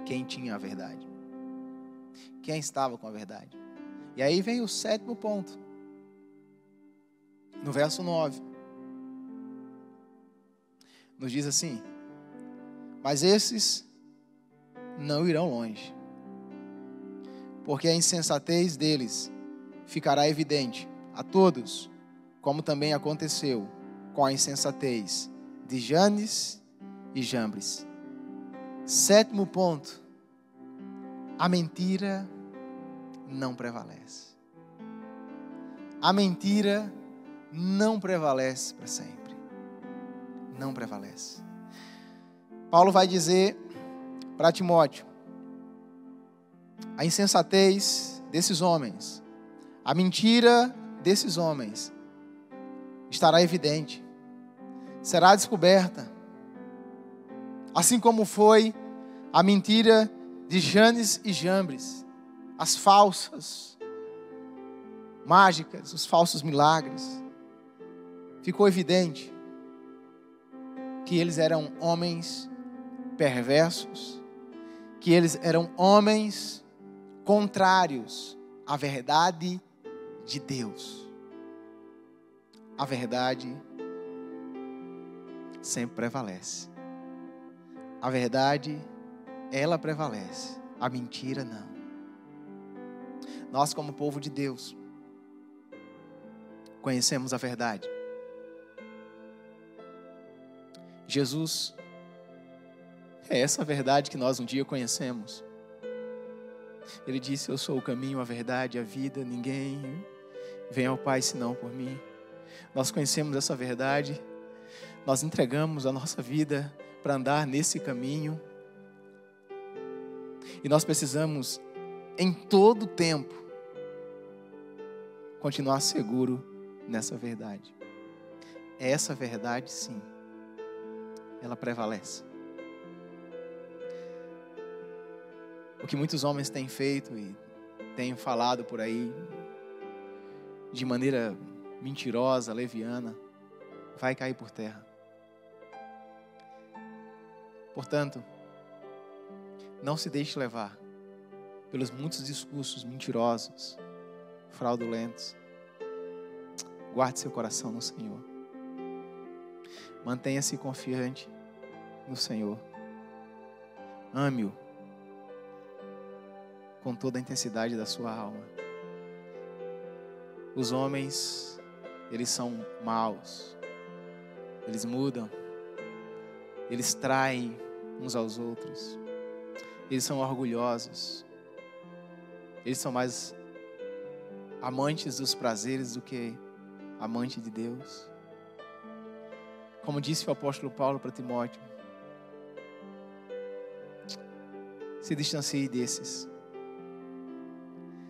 Speaker 5: quem tinha a verdade, quem estava com a verdade. E aí vem o 7º ponto, no verso 9, nos diz assim: mas esses não irão longe, porque a insensatez deles ficará evidente a todos, como também aconteceu com a insensatez de Janes e Jambres. 7º ponto: a mentira não prevalece. A mentira não prevalece para sempre. Não prevalece. Paulo vai dizer para Timóteo: a insensatez desses homens, a mentira desses homens estará evidente, será descoberta, assim como foi a mentira de Janes e Jambres, as falsas mágicas, os falsos milagres. Ficou evidente que eles eram homens perversos, que eles eram homens contrários à verdade de Deus. A verdade sempre prevalece. A verdade, ela prevalece. A mentira não. Nós, como povo de Deus, conhecemos a verdade. Jesus é essa verdade que nós um dia conhecemos. Ele disse: eu sou o caminho, a verdade e a vida. Ninguém vem ao Pai senão por mim. Nós conhecemos essa verdade. Nós entregamos a nossa vida para andar nesse caminho. E nós precisamos, em todo tempo, continuar seguro nessa verdade. Essa verdade, sim, ela prevalece. O que muitos homens têm feito e têm falado por aí, de maneira mentirosa, leviana, vai cair por terra. Portanto, não se deixe levar pelos muitos discursos mentirosos, fraudulentos. Guarde seu coração no Senhor. Mantenha-se confiante no Senhor. Ame-o com toda a intensidade da sua alma. Os homens, eles são maus. Eles mudam. Eles traem uns aos outros. Eles são orgulhosos. Eles são mais amantes dos prazeres do que amantes de Deus. Como disse o apóstolo Paulo para Timóteo: se distancie desses.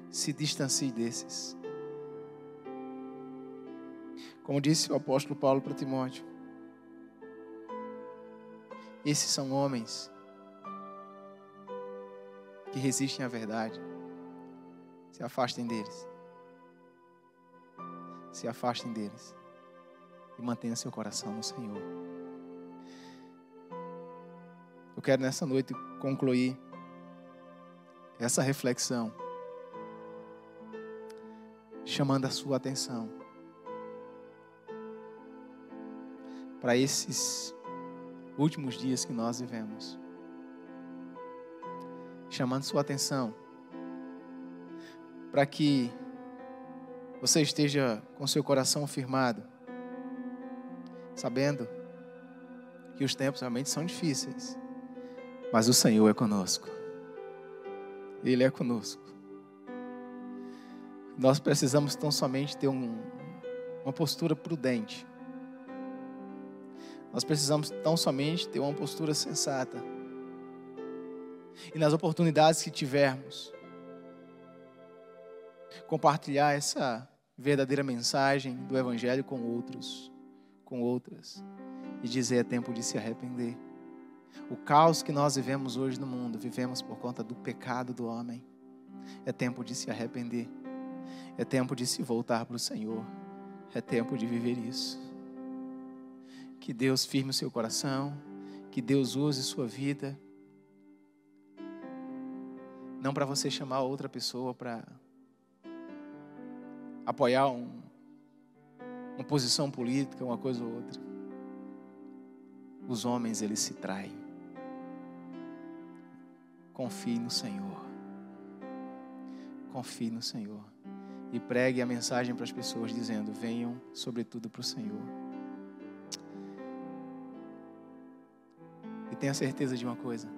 Speaker 5: Se distancie desses. Como disse o apóstolo Paulo para Timóteo, esses são homens que resistem à verdade. Se afastem deles. Se afastem deles. E mantenha seu coração no Senhor. Eu quero nessa noite concluir essa reflexão chamando a sua atenção para esses últimos dias que nós vivemos. Chamando sua atenção para que você esteja com seu coração firmado, sabendo que os tempos realmente são difíceis, mas o Senhor é conosco. Ele é conosco. Nós precisamos tão somente ter uma postura prudente. Nós precisamos tão somente ter uma postura sensata. E nas oportunidades que tivermos, compartilhar essa verdadeira mensagem do Evangelho com outros, com outras. E dizer: é tempo de se arrepender. O caos que nós vivemos hoje no mundo, vivemos por conta do pecado do homem. É tempo de se arrepender. É tempo de se voltar para o Senhor. É tempo de viver isso. Que Deus firme o seu coração. Que Deus use sua vida. Não para você chamar outra pessoa para apoiar uma posição política, uma coisa ou outra. Os homens, eles se traem. Confie no Senhor. Confie no Senhor. E pregue a mensagem para as pessoas dizendo: venham sobretudo para o Senhor. E tenha certeza de uma coisa: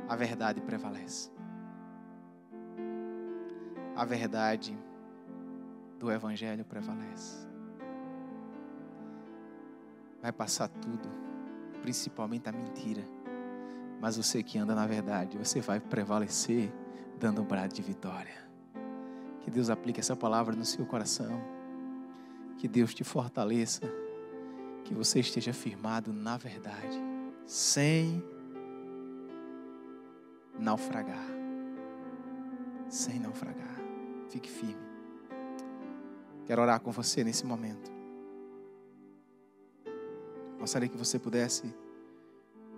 Speaker 5: a verdade prevalece. A verdade do Evangelho prevalece. Vai passar tudo, principalmente a mentira. Mas você que anda na verdade, você vai prevalecer dando um brado de vitória. Que Deus aplique essa palavra no seu coração. Que Deus te fortaleça. Que você esteja firmado na verdade, sem naufragar. Sem naufragar. Fique firme. Quero orar com você nesse momento. Gostaria que você pudesse,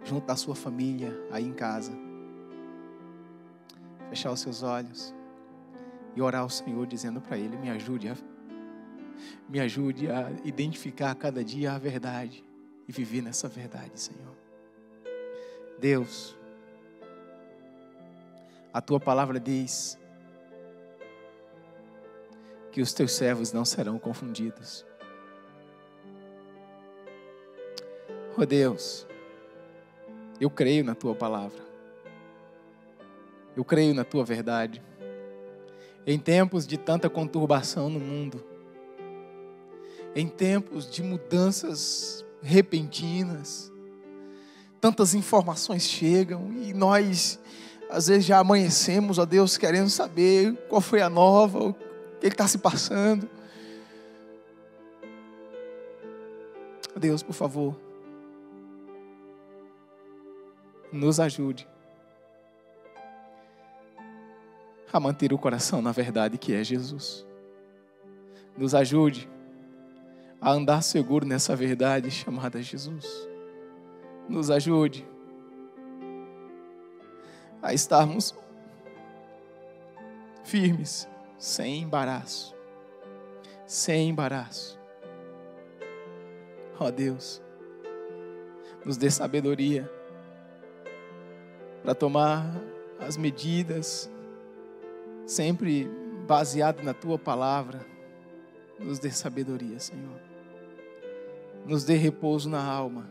Speaker 5: junto da sua família, aí em casa, fechar os seus olhos e orar ao Senhor dizendo para Ele: me ajude a identificar cada dia a verdade e viver nessa verdade, Senhor. Deus, a Tua palavra diz que os Teus servos não serão confundidos. Oh Deus, eu creio na Tua palavra. Eu creio na Tua verdade. Em tempos de tanta conturbação no mundo, em tempos de mudanças repentinas, tantas informações chegam e nós, às vezes, já amanhecemos, ó Deus, querendo saber qual foi a nova, o que está se passando. Deus, por favor, nos ajude a manter o coração na verdade que é Jesus. Nos ajude a andar seguro nessa verdade chamada Jesus. Nos ajude a estarmos firmes, sem embaraço. Sem embaraço. Ó Deus, nos dê sabedoria para tomar as medidas, sempre baseado na Tua palavra. Nos dê sabedoria, Senhor. Nos dê repouso na alma.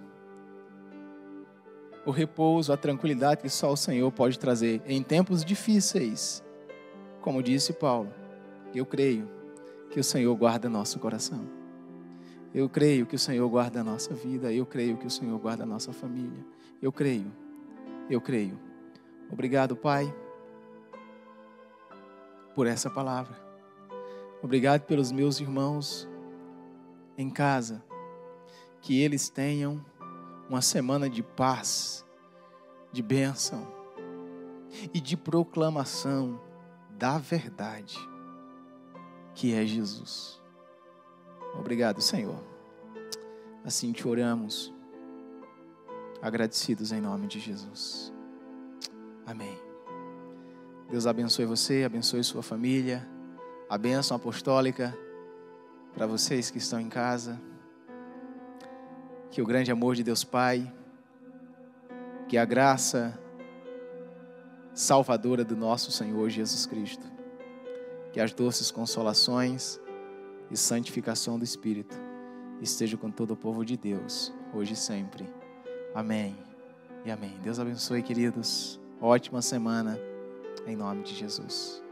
Speaker 5: O repouso, a tranquilidade que só o Senhor pode trazer em tempos difíceis. Como disse Paulo, eu creio que o Senhor guarda nosso coração. Eu creio que o Senhor guarda a nossa vida. Eu creio que o Senhor guarda a nossa família. Eu creio. Obrigado, Pai, por essa palavra. Obrigado pelos meus irmãos em casa. Que eles tenham uma semana de paz, de bênção e de proclamação da verdade, que é Jesus. Obrigado, Senhor. Assim te oramos, agradecidos em nome de Jesus. Amém. Deus abençoe você, abençoe sua família. A bênção apostólica para vocês que estão em casa. Que o grande amor de Deus Pai, que a graça salvadora do nosso Senhor Jesus Cristo, que as doces consolações e santificação do Espírito esteja com todo o povo de Deus, hoje e sempre. Amém e amém. Deus abençoe, queridos. Ótima semana, em nome de Jesus.